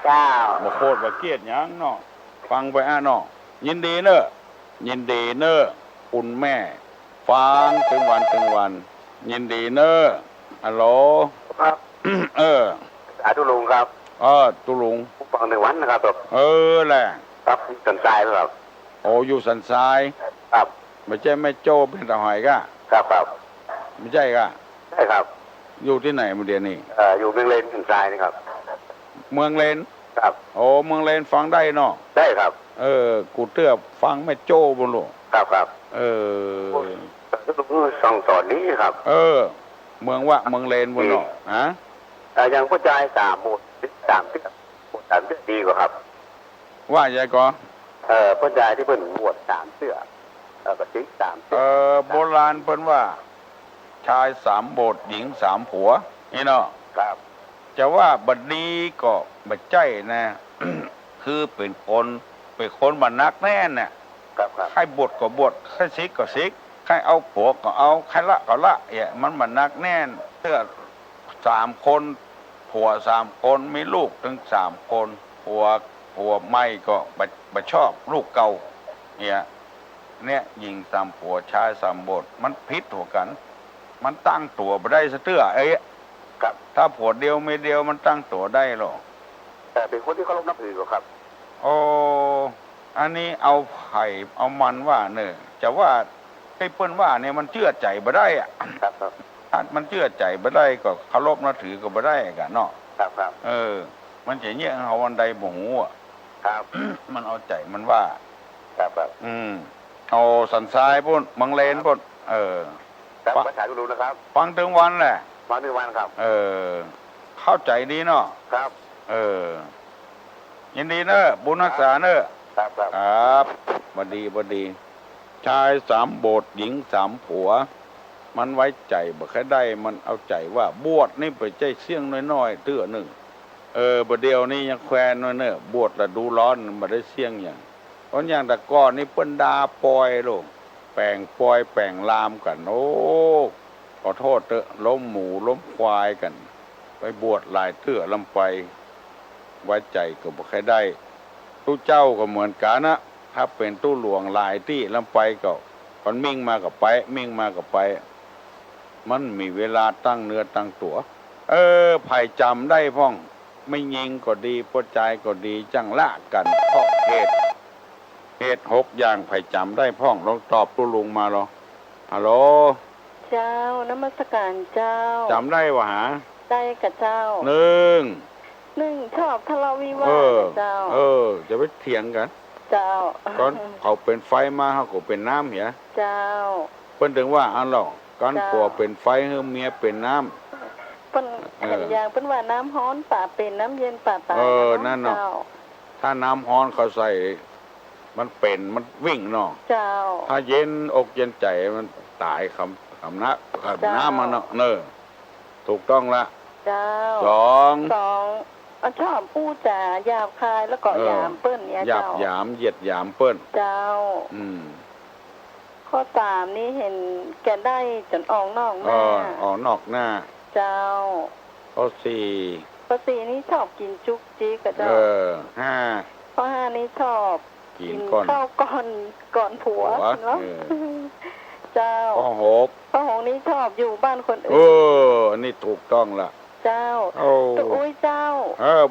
B: เจ้า
A: บ่โคตรบ่เกลียดหยังเนาะฟังไปเนาะยินดีเนอะคุณแม่ฟังถึงวันยินดีเนอะฮัลโหล
C: ครับสาธุลุงครับ
A: ตุลุง
C: ฟังในวันนะครับ
A: แหละ
C: ครับสันทรายครับ
A: โอ้อยู่สันทราย
C: ครับ
A: ไม่ใช่แม่โจ้เป็นตะหอยก็
C: ครับ
A: ไม่ใช่ก็
C: ใช่ครับ
A: อยู่ที่ไหนเมื่อเดือนนี้
C: อยู่เมืองเลนสันทรายนี่ครับ
A: เมืองเลน
C: ครับ
A: โอ้เมืองเลนฟังได้เนาะ
C: ได้ครับ
A: กูเตื้อฟังแม่โจ้บุญลูก
C: ครับส่องตอนนี้ครับ
A: เมืองเลนบุญเนาะฮะ
C: ยังผู้ชาย3 หมด3 เดือน3 เดือนดีกว่าครับ
A: ว่าใหญ่ก็
C: ผู้ชายที่เพิ่นบวช3 เดือนก็ติ๊ก3
A: โบราณเพิ่นว่าชาย3 โบสถ์หญิง3 ผัวนี่เนาะ
C: ครับ
A: จะว่าบัดนี้ก็บัดใจนะ คือเป็นคนบัดนักแน่นน่ะใครบวชก็บวชใครซิกก็ซิกใครเอาผัวก็เอาใครละก็ละมันบัดนักแน่นเพื่อ3 คนผัว3 คนมีลูกถึง3 คนผัวไม่ก็บัดชอบลูกเก่าเนี่ยหญิง3 ผัวชาย3 โบสถ์มันผิดหัวกันมันตั้งตัวบ่ได้ซะเตื้อ
C: ครับ
A: ถ้าผัวเดียวไม่เดียวมันตั้งตัวได้หรอ
C: แต่เป็นคนที่เคารพนับถือครับ
A: โอ้ อันนี้เอาไผ่เอามันว่าเนอะจะว่าให้เปิ้นว่าเนี่ยมันเชื่อใจบ่ได้อะ
C: ครับครับ
A: ถ้ามันเชื่อใจบ่ได้ก็เคารพนับถือก็บ่ได้กันเนาะ
C: ครับครับ
A: มันจะเนี่ยเอาวันใดบ่ฮู้อ่ะ
C: ครับ
A: มันเอาใจมันว่า
C: ครับครับ
A: เอาสันทรายพุ่นมังเลนพุ่น
C: ครับภาษาดูนะครับ
A: ฟังถึงวันแหละ
C: วันหนึ่งวันครับ
A: เข้าใจดีเนาะ
C: ครับ
A: ยินดีเนอะบุญรักษาเนอะ
C: ครับครับ
A: ครับบดีชาย3 โบสถ์หญิง3 ผัว มันไว้ใจบ่ใครได้มันเอาใจว่าบวชนี่ไปใจเสี่ยงน้อยๆเตื้อหนึ่งบ่เดียวนี่ยังแควนน้อยเนอะบวชละดูร้อนบ่ได้เสี่ยงอย่างตอนอย่างแต่ก่อนนี่เปิ้นดาปล่อยโลกแป่งปล่อยแป่งลามกันโอ้ขอโทษเถอะล้มหมูล้มควายกันไปบวชหลายเตื้อลำไปไว้ใจก็บ่ใครได้ตู้เจ้าก็เหมือนกันนะถ้าเป็นตู้หลวงหลายที่ลำไปก็มันมิ่งมากับไปมิ่งมากับไปมันมีเวลาตั้งเนื้อตั้งตัวไผ่จำได้พ่องไม่ยิงก็ดีปดใจก็ดีจังละกันเพราะเหตุ6 อย่างไผ่จำได้พ่องลองตอบตู้ลุงมาหรอฮัลโหล
B: เจ้านมัสการเจ้า
A: จำได้วะหา
B: ได้กับเจ้า
A: หนึ่ง
B: ชอบทะเลาะวิวาทเจ้า
A: จะไปเถียงกัน
B: เจ้า
A: ก่อนเขาเป็นไฟมาเขาก็เป็นน้ำเหีย
B: เจ้า
A: เพิ่นถึงว่าอันหรอกก่อนผัวเป็นไฟเฮือเมียเป็นน้ำ
B: เปิ้นเห็นอย่างเปิ้นว่าน้ำร้อนป่าเป็นน้ำเย็นป่าตาย
A: นั่นเนาะถ้าน้ำร้อนเขาใส่มันเป็นมันวิ่งเนาะ
B: เจ้า
A: ถ้าเย็นอกเย็นใจมันตายคำน้ำมันเนาะถูกต้องละ
B: เจ้า
A: สอง
B: ชอบพูดจาหยาบคายแล้วก็หยามเปิ้นเนี่ย
A: หยา
B: เจ้า
A: บหยามเหยียดหยามเปิ้น
B: เจ้า ข้อ3นี้เห็นแกได้จนออกนอกหน้า
A: ออกนอกหน้า
B: เจ้า
A: ข้อ
B: ข้อ4นี้ชอบกินจุกจิกกับเจ้า
A: 5
B: ข้อ5นี้ชอบ
A: กินก่อน
B: ข้าวก่อนผัวเนาะเจ้า
A: ข้อ
B: ข้อ6นี้ชอบอยู่บ้านคนอื่น
A: อันนี้ถูกต้องละ
B: เจ้าตุ๊อุ้ยเจ้า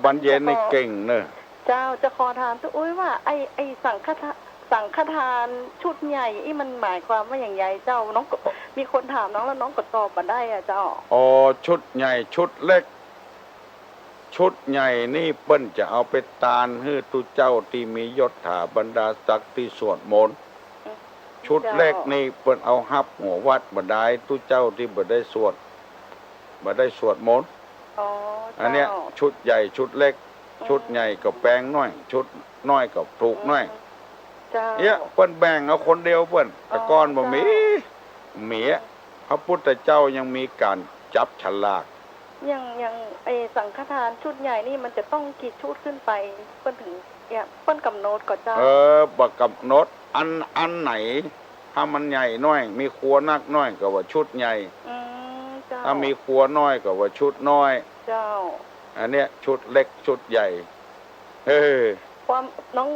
A: บันเย็นนี่เก่งเนอะ
B: เจ้าจะขอถามตุ๊อุ้ยว่าไอสังฆทานชุดใหญ่มันหมายความว่าอย่างไรเจ้าน้องมีคนถามน้องแล้วน้องก็ตอบมาได้อะเจ้า
A: ชุดใหญ่ชุดเล็ก ชุดใหญ่นี่เปิ้นจะเอาไปตานให้ตุเจ้าที่มียศถาบรรดาศักดิ์ที่สวดมนต์ชุดเล็กนี่เปิ้นเอาฮับหัววัดบ่ได้ตุเจ้าที่บ่ได้สวดมนต์อันเนี้ยชุดใหญ่ชุดเล็ก ชุดใหญ่ก็แปลงน้อยชุดน้อยก็ถูกน้อยเนี่ยเปิ้นแบ่งเอาคนเดียวเปิ้นแต่ก่อนบ่มีพระพุทธเจ้ายังมีการจับฉลาก
B: ยังไอสังฆทานชุดใหญ่นี่มันจะต้องกี่ชุดขึ้นไปเปิ้นถึงเปิ้นกำหนดก็เจ้า
A: บ่กำหนดอันไหนถ้ามันใหญ่น้อยมีครัวนักน้อยก็ว่าชุดใหญ่ถ้ามีครัวน้อยก็ว่าชุดน้อย
B: เจ้า
A: อันเนี้ยชุดเล็กชุดใหญ่
B: ความน้อง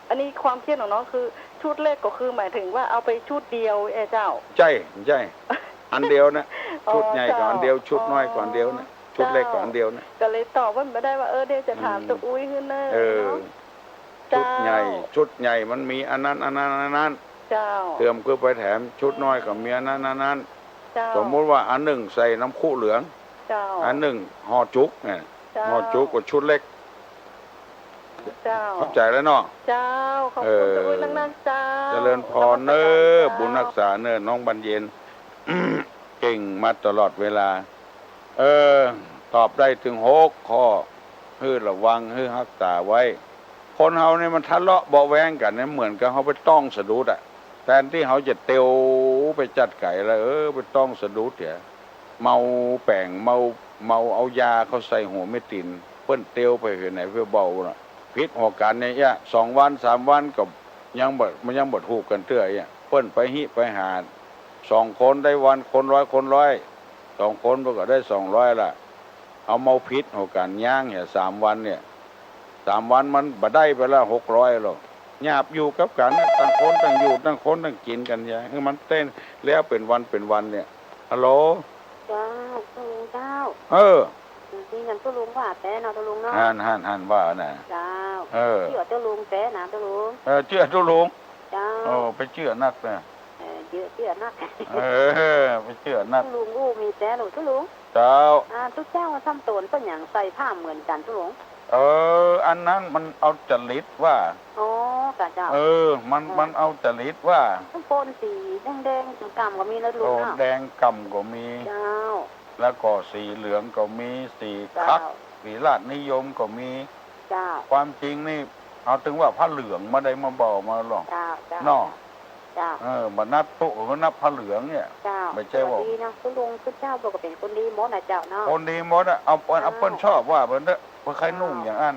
B: อันนี้ความคิดของน้องคือชุดเล็กก็คือหมายถึงว่าเอาไปชุดเดียวเจ้า
A: ใช่อันเดียวนะชุดใหญ่ก่อนเดียวชุดน้อยก่อนเดียวนะชุดเล็กก่อนเดียวนะ
B: ก็เลยตอบว่าไม่ได้ว่าเดี๋ยวจะถามตัวอุ้ยขึ้นเนอะ
A: ชุดใหญ่มันมีอันนั้น
B: เจ้า
A: เติมคือไปแถมชุดน้อยกับเมียนั้นสมมติว่าอันหนึ่งใส่น้ำคู่เหลืองอันหนึ่งห่อจุกเนี่ยห่อจุกกับชุดเล็กเข้าใจแล้วเนาะ
B: เจ้าขอบคุณตัวอุ้ยนักเจ้า
A: เจริญพรเนอบุญรักษาเนอน้องบรรเย็นเก่งมาตลอดเวลาตอบได้ถึง6 ข้อให้ระวังให้รักษาไว้คนเฮาเนี่ยมันทะเลาะเบาแวงกันเนี่ยเหมือนกับเขาไปต้องสะดุดอ่ะแทนที่เขาจะเตียวไปจัดไก่แล้วไปต้องสะดุดเนี่ยเมาแป้งเมาเอายาเขาใส่หัวไม่ตินเปิ้นเตียวไปเห็นไหนเพื่อเบาน่ะพิษหัวกันเนี่ย2 วัน 3 วันกับยังบดหูกันเตื้อเนี่ยเปิ้นไปหิไปหา2 คนได้วันคนร้อย2 คนก็ได้200ละเอาเมาพิษหัวกันย่างเนี่ย3 วันเนี่ย3 วันมันบ่ได้ไปละ600หรอกหยาบอยู่กับกันต่างคนต่างอยู่ต่างคนต่างกินกันอย่างคือมันเต้นแล้วเป็นวันเนี่ยฮัลโหล
B: เจ้า
D: นี่อย่างตุลุงว่าแต่เนาะตุลุงเนาะ
A: หันว่าน่ะ
D: เจ้า
A: เชื่
D: อตุลุงแต่นะตุลุง
A: เชื่อทุลุง
D: เจ้า
A: ไปเชื่อนักนะ
D: เชื่อนัก
A: ไปเชื่อนัก
D: ตุลุงมีแต่หนูตุลุง
A: เจ้า
D: ทุกเจ้าทำตนเป็นอย่างใส่ผ้าเหมือนกันตุลุง
A: อันนั้นมันเอาจริตว่า
D: อ๋อกะเจ้า
A: มันเอาจริตว่า
D: โปนสีแดงๆกำก็มีนะลุงเนาะ
A: แดงกำก็มี
D: เจ้า
A: แล้วก็สีเหลืองก็มีสีคักสีราชนิยมก็มี
D: เจ้า
A: ความจริงนี่เอาถึงว่าผ้าเหลืองมาได้มาบอกมาหรอก
D: เจ้า
A: เนาะ
D: เจ้า
A: มานับโต๊ะก็นับผ้าเหลืองเนี่ย
D: เจ้า
A: ไม่ใช่ว่า
D: ดีนะตุลุงทุกเจ้าบอกว่าเป็นคนดีหมดนะเจ้าเนาะ
A: คนดีหมดอะเอาเปิ้นชอบว่าเปิ้นเด้อเปิ้นใครนุ่งอย่างนั้น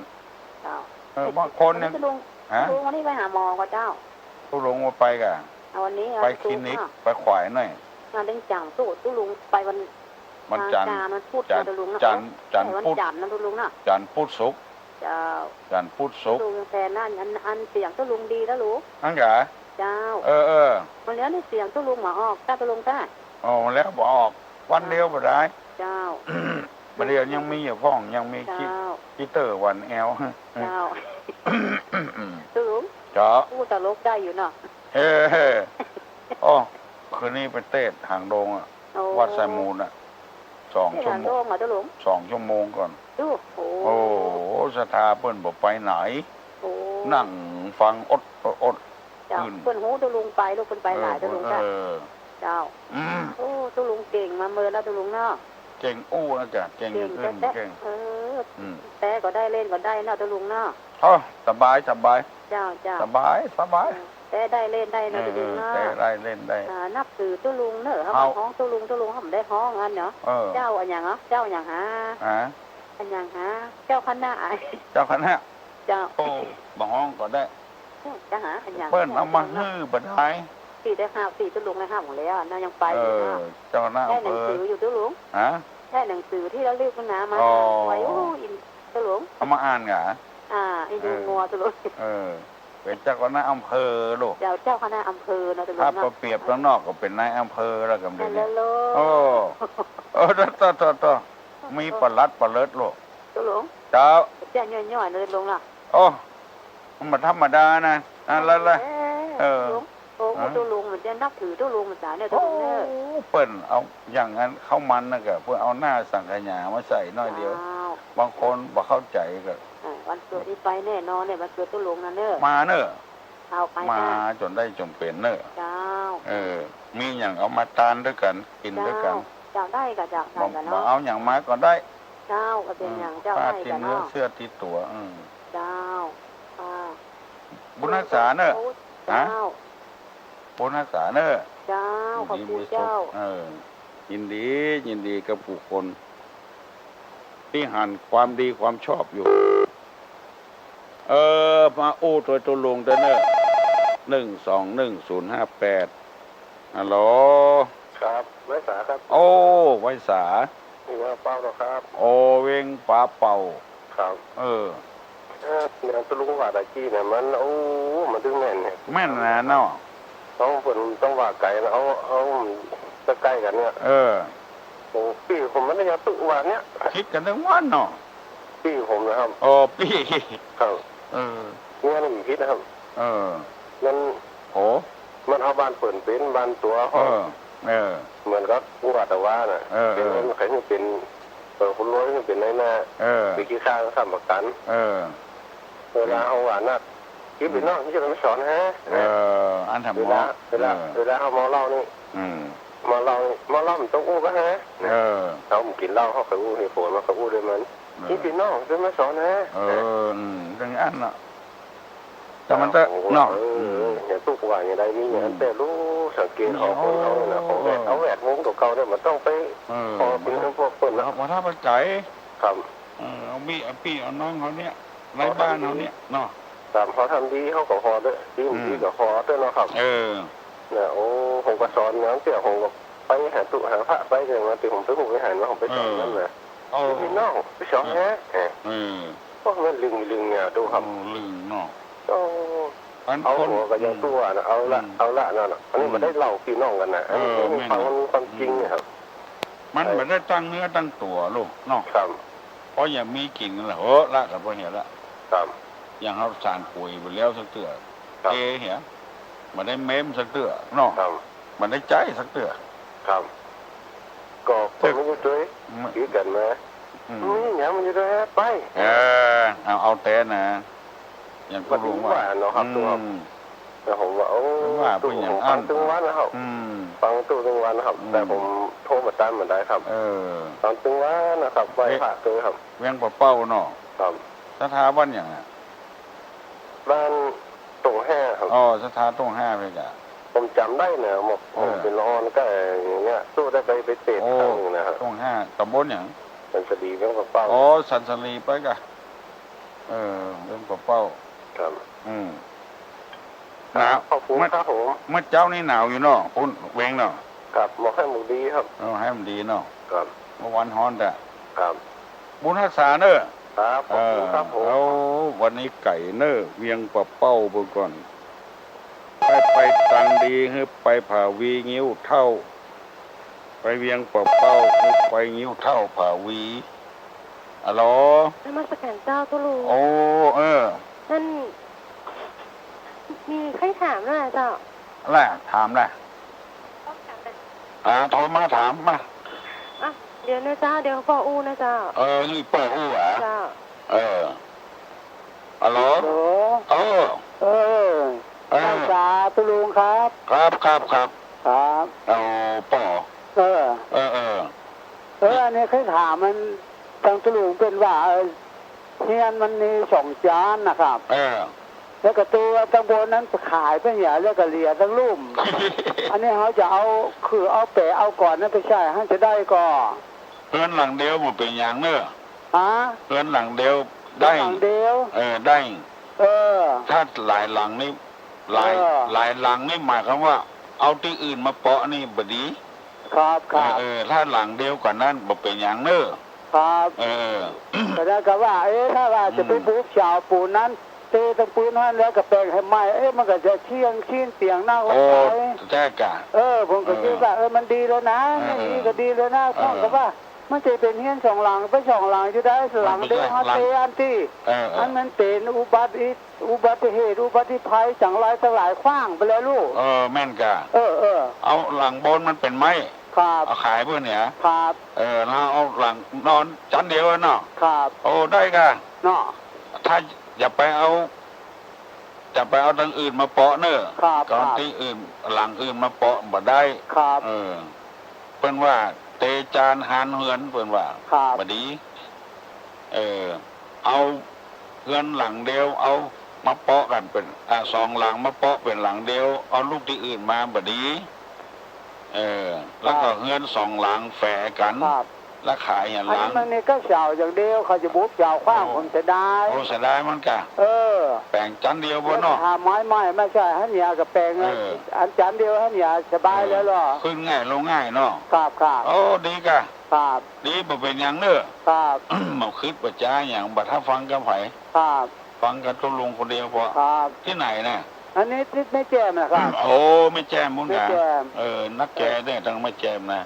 D: เจ้า
A: บางคนเนี่ย
D: ตุลุงวันนี้ไปหาหมอก็เจ้า
A: ตุลงมาไปกะ
D: วันนี้
A: ไปคลินิกไปขวายหน่อย
D: งานเด้งจังตู้ตุลุงไปวัน
A: มันจันทร์
D: มันพูด
A: จันท
D: ตุลุงนะ
A: จันทร์จันทร์
D: วัน
A: พุธ
D: จันทร์นะตุลุงนะ
A: จันทร์พุธศุกร์
D: เจ้า
A: จันทร์พุธศุกร์
D: ตุลุงแทนนั่นอันเสียงตุลุงดีแล้วลูก
A: อันกะ
D: เจ้า วันนี้นี่เสียงตุลุงมาออกถ้าตุลุงได้
A: แล้วบอกออกวันเดียวบ่ได้
D: เจ้า
A: ประเดี๋ยวยังมีอยู่พ้องยังมี
D: เจ้า
A: คิเตอร์วันแอล
D: เจ้าตุลุง
A: จ้า
D: พูดตลกได้อยู่เนาะ
A: โอ้คืนนี้ไปเต้นหางดงอะวัดไซมูลอะ2 ชั่วโมง
D: มาตุลุง
A: 2 ชั่วโมงก่อน
D: ดูโอ้
A: โอ้สถาเปิ้นบ่ไปไหน
D: โอ้
A: นั่งฟังอด
D: เจ้าเปิ้นหูตุลุงไปลูกเปิ้นไปหลายตุลุงได้เจ้าโอ้ตุลุงเก่งมาเมื่อแล้วตุลุงเนาะ
A: เก่งอู้นะจ๊ะเก่งอย่างอื่นเก่ง
D: แต่ก็ได้เล่นก็ได้เนาะตุลุงเนาะ
A: สบาย
D: เจ้า
A: สบาย
D: แต่ได้เล่นได้เนาะตุลุงเนาะ
A: แต่ได้เล่นได้
D: นับถือตุลุงเนอะเขาห้องตุลุงเขาไม่ได้ห้องอันเนาะเจ้าอันอย่างเนาะเจ้าอย่างหาอันอย่างหาเจ้าคณะ
A: เจ้าคณะ
D: เจ้า
A: โอ้บ่ห้องก็ได้
D: จะหาอันอย่าง
A: เปิ้นเอามาฮื้อบ่ได้
D: สี่ได้ห้าสี่ตุลุงได้ห้าหมดแล้วน่ายังไปอยู่เนาะ
A: เจ้าหน้า
D: ได้หนังสืออยู่ตุลุงได้หนังสือที่เราเรียกกันนะมาไว้โอ้อินตุลุง
A: เอามาอ่านกะ
D: อินดูงัวตุลุง
A: เป็นเจ้าคณะอำเภอลูก
D: เจ้าคณะอำเภอนะตุลุง
A: ถ้า
D: เนาะ
A: เปรียบข้างนอกก็เป็นนายอำเภอแล้วกันเดี๋ยวนี้
D: โล
A: ต่อมีปลัดปเลิศลูก
D: ตุลุง
A: เจ้า
D: เจ้าย่อยๆเลยลุงล่ะ
A: โอ้มันธรรมดานะอะไร
D: โอ้ตุลุงมันจะนับถือตุลุงมันจ๋าเนี่ยตุลุงเนี่ย
A: เปิ้นเอาอย่างนั้นเข้ามันนะก็เพื่อเอาหน้าสังขยามาใส่น้อยเดียวบางคนบ่เข้าใจก็
D: วันเกิดนี่ไปแน่นอนเนี่ยวันเกิดตุลุงนั่นเนอะ
A: มาเนอะ
D: เอาไป
A: มาจนได้จนเป็นเนอะ
D: เจ้า
A: มีอย่างเอามาทานด้วยกันกินด้วยกัน
D: เจ้าได้กับเจ้าได้กัน
A: บ่
D: เนาะ
A: เอาอย่างมาก็ได้
D: เจ้าก็เป็นอย่างเจ้า
A: ผ้า
D: ได้
A: ที่
D: กัน
A: เนื้อ
D: เนาะ
A: เสื้อที่ตัว
D: เจ้า
A: บุญรักษาเนอะ
D: เจ้า
A: บุญรักษาเนอะ
D: เจ้าขอบคุณเจ้า
A: ยินดีกับผู้คน ที่หันความดีความชอบอยู่ มาอู้ตัวลงเด้อเนอะ1211058ฮัลโหล
C: ครับไว้สาครับ
A: โอ้ไว้สา
C: นี่ว่าเป้าหรอครับ
A: โอเวงป๋าเป่า
C: ครับ เนี่ยตุลุงว่าตะกี้เนี่ยมันมันถึงแม่นเนี่ย
A: แม่นนะเนาะ
C: ต้องว่าไก่นะเอาจะใกล้กันเนี่ยโอ้พี่ผมมันจะตุว่าเนี่ย
A: คิดกันทั้งวันเนาะ
C: พี่ผมนะครับ
A: โอ้พี่
C: ครับ เนี่ยนี่คิดนะครับ มัน
A: โอ้
C: มันเอาบ้านเปิดเป็นบ้านตัวห้องเหมือนกับว่าแต่ว่าน่ะเป็นคนใครที่เป็นคนรวยที่เป็นนายหน้าไปขี้ข้าวข้ามประกันเวลาเอาหวานนัดคิดไปนอกที่จะไม่สอนฮะ
A: อันทำ
C: เวลาเอาเมาเหล้านี่เมาเหล้ามันต้องอู้ก็ฮะเขากินเหล้าเขาเคยอู้เหตุผลมาเขาอู้ด้วยมันคิดไปนอกจะไม่สอนฮะ
A: เรื่องอันน่ะแต่มันจะนอก
C: อย่างตู้ว่าอย่างไรนี่อย่างแต่รู้สังเกตของคนเขาเนี่ยของเอาแหวนวงตัวเก่าเนี่ยมันต้องไปพอเป็นพวกคนนะ
A: มาถ้ามันใจ
C: ครับ
A: เอาพี่เอาน้องเขาเนี่ยไรบ้านเขาเนี่ยเนาะ
C: ตามเขาทำดีเขาก็พอด้วยดีก็พอด้วยเนาะครับเนี่ยโอ้ผมก็สอนน้ำเตี่ยวผมก็ไปหาตุหาพระไปอย่างมาติผมไปผมไปหาว่าผมไปสอนนั่นแหละพี่น้องไปสอนฮะพวกมันลึงเนี่ยดูครับ
A: ลึงเนาะ
C: เอาหัวก็ยังตัวนะเอาละนั่นอันนี้มันได้เล่าพี่น้องกันนะอันนี้ฟังความจริงเนี่ยครับ
A: มันไม่ได้ตั้งเนื้อตั้งตัวลูกเนาะ
C: ครับ
A: เพราะอย่างมีกลิ่นกันละละกับพวกเหี้ยละ
C: ครับ
A: อย่างเขาสารปุ๋ยไปแล้วสักเตือ
C: ครับ
A: เหี้ยมันได้เม้มสักเตือเนาะ
C: ครับ
A: มันได้ใจสักเตือ
C: ครับก็ผมไม่อยู่ด้วยคิดกันนะอย่างมันอยู่ด้วยไป
A: เอาแต่นะอย่างก็รู้ว่า
C: เนาะครับตัวแต่ผมว่า
A: ว่าเป็นอย่างอัน
C: ตึงวันนะครับฟังตู้ตึงวันนะครับแต่ผมโทรมาตั้งมันได้ครับตอนตึงวันนะครับไปผ่าเจอครับ
A: เวียงปะเป้าเนาะ
C: ครับ
A: สถาบันอย่าง
C: บ้านตรงห้าครับ
A: อ๋อสถาตรงห้าไปกะ
C: ผมจำได้เนี่ยผมเป็นร้อนก็อย่างเงี้ยตู้ได้ไปเตะครั้งนึงนะครับ
A: ตรงห้าตำบลอย่าง
C: สันสลีเวียงปะเป้า
A: อ๋อสันสลีไปกะเวียงปะเป้า
C: ครับ
A: หนาวเมื่อเจ้านี่หนาวอยู่เนาะพุ่นเวงเนาะ
C: ครับหมอให้มันดีครับ
A: ให้มันดีเนาะ
C: ครับ
A: เมื่อวันฮ้อนแต่
C: ครับ
A: บุญรักษาเนอะ
C: ครับครับผม
A: เอาวันนี้ไก่เนอะเวียงปะเป้าไปก่อนไปตังดีให้ไปผ่าวีงิ้วเท่าไปเวียงปะเป้าให้ไปงิ้วเท่าผ่าวีอ๋อ
B: นมัสการเจ้าตุลุง
A: โอ้
B: นั่นมีใครถามนะเจ้า
A: อะไรถามอะไรโทรมาถามมา
B: เดี๋ยวนะเจ้าเดี๋ยวพ่ออู้นะเจ้า
A: นี่พ่ออู้อ่ะ
B: เจ้า
A: ฮัลโหล
D: สาตุลุงครับ
A: ครับ
D: เอา
A: ป่อ
D: อันนี้เคยถามมันทางตุลุงเป็นว่าเฮียนมันมี2 จานนะครับแล้วก็ตัวตำบลนั้นขายเป็นอย่างแล้วก็เหลียทั้งลุ่ม อันนี้เขาจะเอาคือเอาแปะเอาก่อนนั่นไปใช่ให้จะได้ก่อ
A: เพื่อนหลังเดียวหมดเป็นอย่างเนอะเพื่อนหลังเดียว
D: ได้หลังเดียว
A: ได้ถ้าหลายหลังนี่หลายหลังนี่หมายความว่าเอาที่อื่นมาเปาะนี่บดี
D: ครับ
A: ถ้าหลังเดียวกว่านั้นบ่เป็นอย่างเนอะ
D: ครับแต่ได้ก็ว่าถ้าว่าจะไปบูชาปูนั้นเตะตะปูนั้นแล้วก็แปลงให้ไหมมันก็จะชิ้นเตียงหน้าวัดไป
A: แท้กะ
D: ผมก็คิดว่ามันดีแล้วนะนี่ก็ดีแล้วนะพ่อก็ว่ามันจะเป็นเฮียน2 หลังไป2 หลังจะได้หลังเดียวฮะเตอันที่อันมันเป็นอุบัติเหตุอุบัติภัยจังไรทั้งหลายขว้างไปแล้วลูก
A: แม่นกะเอาหลังบนมันเป็นไม้เอาขายเพื่อนเนี่ย
D: ครับ
A: แล้วเอาหลังนอนชั้นเดียวเนาะ
D: ครับ
A: ได้กะ
D: เนาะ
A: ถ้าอย่าไปเอาทางอื่นมาเปาะเนอะก่อนที่อื่นหลังอื่นมาเปาะบ่ได้
D: ครับ
A: เพิ่นว่าเตจานหานเฮือนเพิ่นว่าบ่ดีเอาเฮือนหลังเดียวเอามาเปาะกันเป็น2 หลังมาเปาะเป็นหลังเดียวเอาลูกที่อื่นมาบ่ดีแล้วก็เฮือน2 หลังแฝกันแล้วขายอย่างหลัง
D: มันนี่ก็เฉาอย่างเดียวเขาจะบุกเฉาขว้างคนจะได้
A: เสียดายมันกะแปลงจันเดียวบนเนาะ
D: ไม้ไม่ใช่ฮันยากับแปลงอันจันเดียวฮันยาสบายแล้วหรอ
A: ขึ้นง่ายลงง่ายเนาะ
D: ครับ
A: ดีกะดีบ่เป็นอย่างเนอะมาคิดปัจจัยอย่างบัดถ้าฟังกับไผฟังกันตุลุงคนเดียวพอที่ไหนน่ะ
D: อันนี้ไม่แจ่มนะครับ
A: ไม่แจ่มมุ้งนะนักแกได้ทั้งไม่แจ่มนะ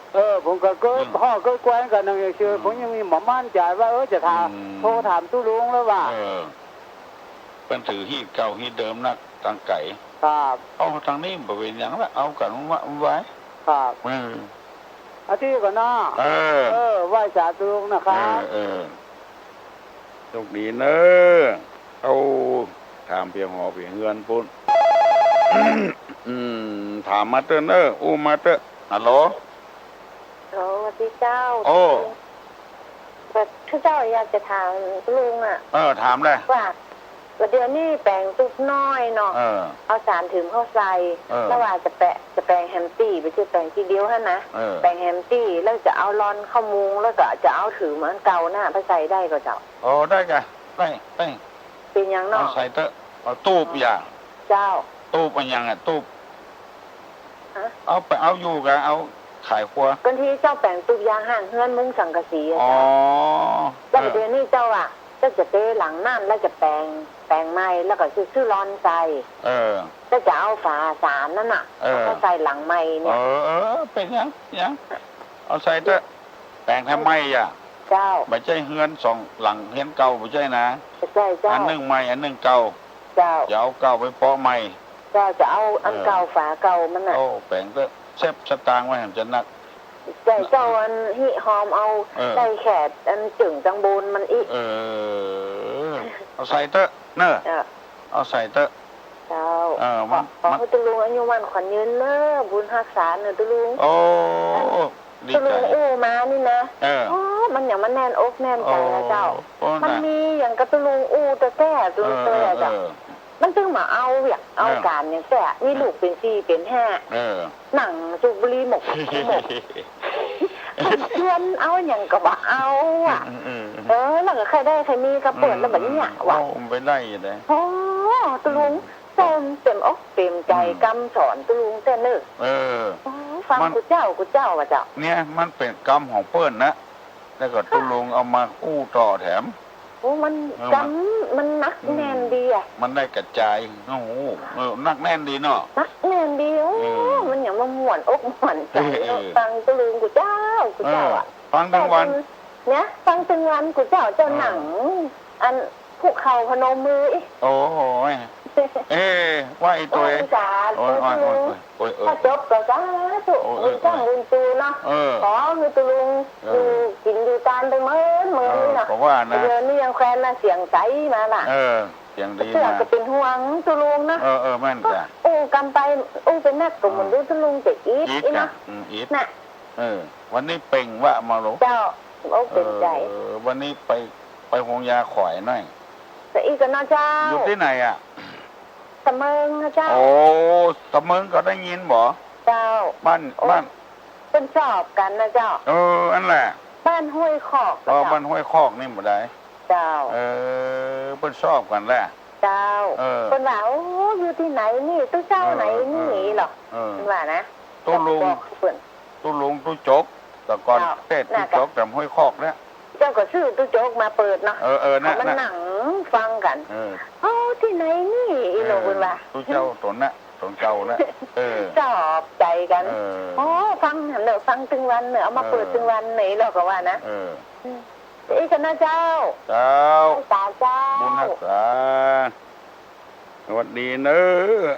D: ผมก็พ่อก็แกว้งกันนั่งเชื่อผมยังมีหมอมั่นใจว่าจะถามโทรถามตู้ลุงแล้วว่า
A: เป็นถือฮีดเก่าฮีดเดิมนักทางไก่ทางนี้บริเวณอย่างละเอากันว่าไว้
D: อาทิตย์ก่อนนะไหว้สาธุลุงนะครับ
A: โชคดีเนอะเอาถามเพียงหอเพียงเงินปุ่นถามมาเตอร์เนอร์มาเตอร์ฮัลโหล
B: สวัสดีเจ้าแต่ถ้าเจ้าอยากจะถามลุง
A: ถามเลย
B: ว่าเดี๋ยวนี้แปลงตุ๊กน้อยเนาะเอาสารถึงเข้าใส่แล้วว่าจะแปลงแฮมตี้ไปชื่อแปลงทีเดียวฮะนะแปลงแฮมตี้แล้วจะเอาลอนเข้ามุงแล้วก็จะเอาถือเหมือนเก่าหน้าไปใส่ได้ก็เจ้า
A: ได้กะได้
B: เป็นยังเนาะ
A: ใส่เตอะตูบอย่าง
B: เจ้า
A: ตูบเป็นยังตูบเอาไปเอาอยู่กันเอาขายครัว
B: กันที่เจ้าแปลงตูบยางห่างเฮือนมุ้งสังกะสีแล้วเดี๋ยวนี้เจ้าจะเตะหลังนั่นแล้วจะแปลงไม้แล้วก็ซื้อร้อนใจจะเอาฝาสารนั่นน่ะก็ใส่หลังไม้เนี่ย
A: เป็นยังเอาใส่เตอะแปลงทำไม
B: เจ้า
A: ไม่ใช่เฮือนสองหลังเฮือนเก่าไม่ใช่นะ
B: ใช่เจ้า
A: อันหนึ่งใหม่อันหนึ่งเก่า
B: เจ้า
A: อย่าเอาเก่าไปเปาะใหม่
B: เจ้าจะเอาอันเก่าฝาเก่ามันน่ะ
A: โอ้แปลงก็เซฟสตางค์ไว้ให้จะนัก
B: ใจเจ้าอันฮิหอมเอาได้แขดอันจึงจังบนมันอี
A: เอาใส่เตอะเนอะเอาใส่เตอะ
B: เจ้าขอตุลุงอายุมันขวัญยืนเนอะบุญรักษาเนอะตุลุง
A: โอ้
B: ตุลุงอู้มานี่นะอ๋อมันอย่างมันแน่นอกแน่นใจนะเจ้ามันมีอย่างกระตุลุงอู้ตะแก่ตุลุงเตยอะเจ้ามันจึงมาเอาอย่างเอาการอย่างแต่มีลูกเป็น4เป็น5หนังจุบุรีหมกมันเพื่อนเอาอย่างก็บอกเอาอ่ะแล้วก็ใครได้ใครมีก็เปิดแล้วแบบนี้ว่ะ
A: ไปได้เลย
B: โอ้ตุลุงเต็มอกเต็มใจกำสอนตุลุงแต่นึกฟังกูเจ้าว่ะเจ้า
A: เนี่ยมันเป็นกรรมของเปิ้ลนะแล้วก็ตุลุงเอามาอู้ต่อแถม
B: โอ้มันจำมันนักแน่นดีอ่ะ
A: มันได้กระจายโอ้โหนักแน่นดีเนาะ
B: นักแน่นดีโอ้มันอย่างมาม่วนอกม่วนใจฟังตุลุงกูเจ้าอ่ะ
A: ฟังทั้งวัน
B: เนี่ยฟังทั้งวันกูเจ้าหนังอันภูเขาพนมมือ
A: โอ้โหว่าไอ้ตัวโอ้ย
B: ถ้าจบก็จ้าตุมึงจ้างบุญตูเนาะขอมือตุลุงดูกินดูตานไปเมื่อนี่เนาะเดี๋ยวนี้ยังแควนนะเสียงใจมาล่ะ
A: เสียงดี
B: เสือก็เป็นห่วงตุลุงนะ
A: แม่นจ้ะ
B: กำไปเป็นนักก็เหมือนดูตุลุงจะอีทนะ
A: น่ะวันนี้เป่งว่ามาหลง
B: เจ้าเป็นใจ
A: วันนี้ไปหงยาข่อยหน่อย
B: แต่อีกนะเจ้า
A: อยู่ที่ไหนอ่ะ
B: ตะเมิงนะเจ้า
A: โอ้ตะเมิงก็ได้ยินบ่
B: เจ้า
A: บ้าน
B: เป็นชอบกันนะเจ้า
A: อันแหละ
B: บ้านห้วยคอก
A: บ้านห้วยคอกนี่บ่ได้
B: เจ้า
A: เป็นชอบกันแหละ
B: เจ้าเป็นว่าโอ้อยู่ที่ไหนนี่ตู้เจ้าไหนนี่หรอเป็นว่านะ
A: ตู้ลุงตู้จกแต่ก่อนเทศตู้จกแต่ห้วยคอกเนี่ย
B: เจ้าก็ซื้อตู้โจ๊กมาเปิดเนาะ
A: นะ
B: มันหนังฟังกันที่ไหนนี่อีโนบุญว่า
A: ตู้เจ้าตนนะตนเจ้านะ
B: ชอบใจกันฟังเนอะฟังตึงวันเนอะเอามาเปิดตึงวันไหนเราก็ว่านะอีกนะเจ้าตาเจ้า
A: บุญรักษาสวัสดีเนอะ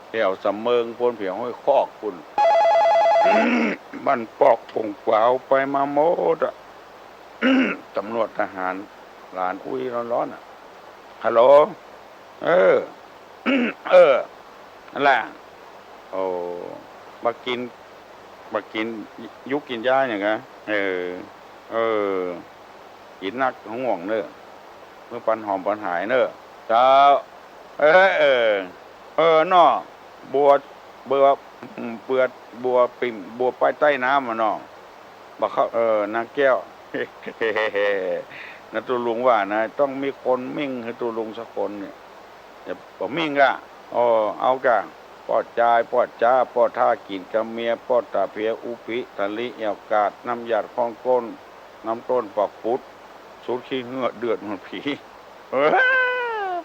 A: เที่ยวสำเมิงพนเผียวห้อยคอกคุณบ้านปอกป่งเปล่าไปมาโมดอ่ะตำรวจทหารหลานอุ้ยร้อนๆอ่ะฮัลโหลนั่นแหละโอ้มากินยุกินยาอย่างไงกินนักห่วงเนอะเมื่อปันหอมปันหายเนอะเจ้าเนาะบัวเบื่อบัวปิ่มบัวไปใต้น้ำมันเนาะบอกเขานางแก้วนะตัวลุงว่านะต้องมีคนมิ่งให้ตัวลุงสักคนเนี่ยอย่าบอกมิ่งอ่ะเอากะปอดจายปอดจ้าปอดท่ากินกำเมียปอดตาเพียอุปิทะลิเอวกาดน้ำหยาดคลองก้นน้ำต้นปอกพุดสูดขี้เหงื่อเดือดเหมือนผี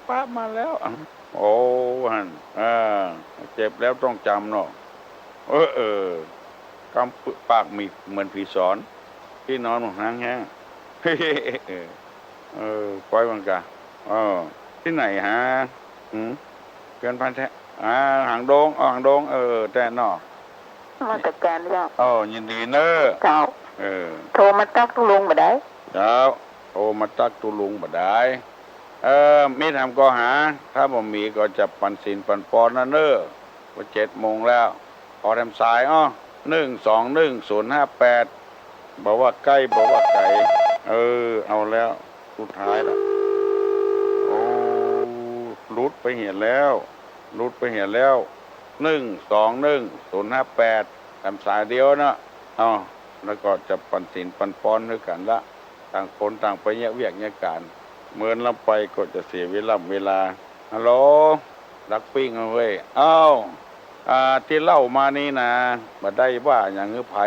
A: ป้ามาแล้วโอ้ฮันเจ็บแล้วต้องจำเนาะกำปากมีเหมือนผีสอนที่นอนหางแห้งปล่อยบังกะที่ไหนฮะเกินพันแท้หางโดงแต่นอ
B: มาจัดการเจ้า
A: ยินดีเนอะ
B: เจ้าโทรมาตักตุลุงบ่ได้
A: เจ้าโทรมาตักตุลุงบ่ได้มีทำก็หาถ้าบ่มีก็จะปันสินปันปอนนะเนอะว่า7:00แล้วพอทำสาย1210058บอกว่าใกล้บอกว่าไกลเอาแล้วสุดท้ายแล้วรุดไปเห็นแล้ว1210058ทำสายเดียวนะแล้วก็จะปันสินปันปอนด้วยกันละต่างคนต่างไปแยกเวียกแยกการเมื่อลำไปก็จะเสียเวลาฮัลโหลรักปิ้งเอาเว้ยที่เล่ามานี่นะมาได้ว่าอย่างเงือไผ่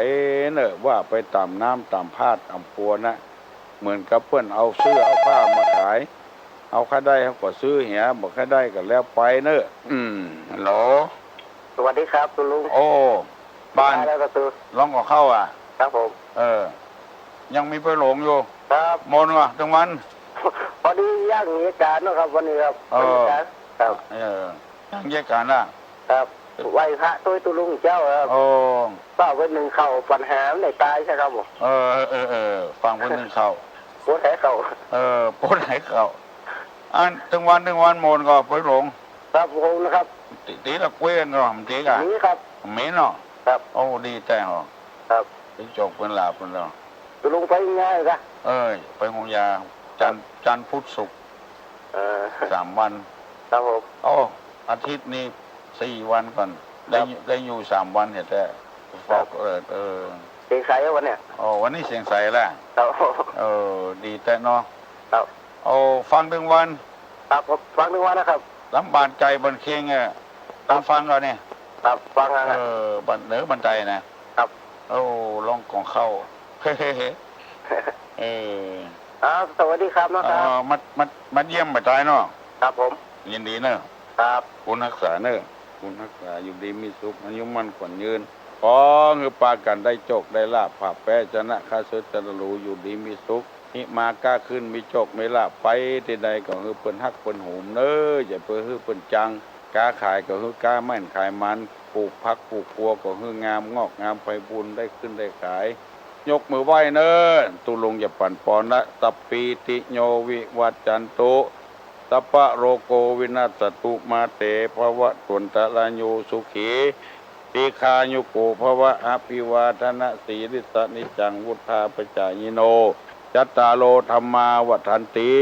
A: เนอะว่าไปตามน้ำตามพาดตามปัวนะเหมือนกับเพื่อนเอาเสื้อเอาผ้ามาขายเอาค่าได้เขาก็ซื้อเหี้ยบอกค่าได้ก็แล้วไปเนอะฮัลโหล
C: สวัสดีครับคุณลุง
A: บ้านแล้วก็ตัว
C: ร้
A: องก็เข้า
C: ครับผม
A: ยังมีไปหลงอยู่
C: ครับ
A: มนวะทั้งวัน
C: พอดีย่างเหตุการณ์เนาะครับวันนี้ครับครับ
A: ยังแยกกันล่ะ
C: ครับไหวพระตัวตุลุงเจ้าครับ
A: โอ้
C: เป้าเป็นหนึ่งเข่าปัญหาในตายใช่ครับผม
A: ฟังเพื่อนหนึ่งเข่า
C: ปวดแผลเข่า
A: ปวดไหนเข่าอันทั้งวันโมนก็ไปหลง
C: ครับผมนะครับ
A: ตีละเกวียนก็มันตีกัน
C: นี่ครับ
A: เหม็นเนาะ
C: ครับ
A: โอ้ดีแต่เหรอ
C: ครับ
A: ไปจกเป็นลาเป็นแล้ว
C: ตุลุงไปง่ายครับ
A: ไปหงยาจันทร์พุธศุกร์3 วัน
C: ครับผม
A: โอ้อาทิตย์นี้4 วันก่อนได้อยู่3 วันเนี่ยแต่ฟอก
C: เสียงใสวันเนี้ย
A: วันนี้เสียงใสแล้ว
C: ครับ
A: ดีแต่เนาะ
C: ครับ
A: ฟังถึงวัน
C: ครับผมฟังนึกว่านะครับ
A: ลำบานใจบนเคียงต้องฟังเราเนี่ย
C: ครับฟังนะ
A: บันเหนือบันใจนะครับ ลองของเข้าเฮ้
C: สวัสดีครับนะครับ
A: มาเยี่ยมมาใจเนาะ
C: ครับผม
A: ยินดีเนอะ
C: ครับ
A: คุณรักษาเนอะคุณรักษาอยู่ดีมีสุขอายุมั่นขวัญยืนขอให้ปากันได้โชคได้ลาภผ่าแป้ชนะข้าศึกจะรู้อยู่ดีมีสุขนิมากล้าขึ้นมีโชคไม่ลาภไปที่ใดก็คือเปิ้นฮักเปิ้นหูมเนอะอย่าเปิ้นฮือเปิ้นจังกาขายก็คือกาแม่นขายมันปลูกพักปลูกปัวก็คืองามงอกงามไปบุญได้ขึ้นได้ขายยกมือไหว้เนอะตุลงอย่าปั่นปอนละตัปปีติโยวิวัจจันตุสัพพะโรโกวินาศตุมาเตภวะตุนตะลายุสุขีติคายุโกภวะอภิวาทนะสีริสนิจังวุธาปจายโนจัตตาโลธรรมาวัฏันติ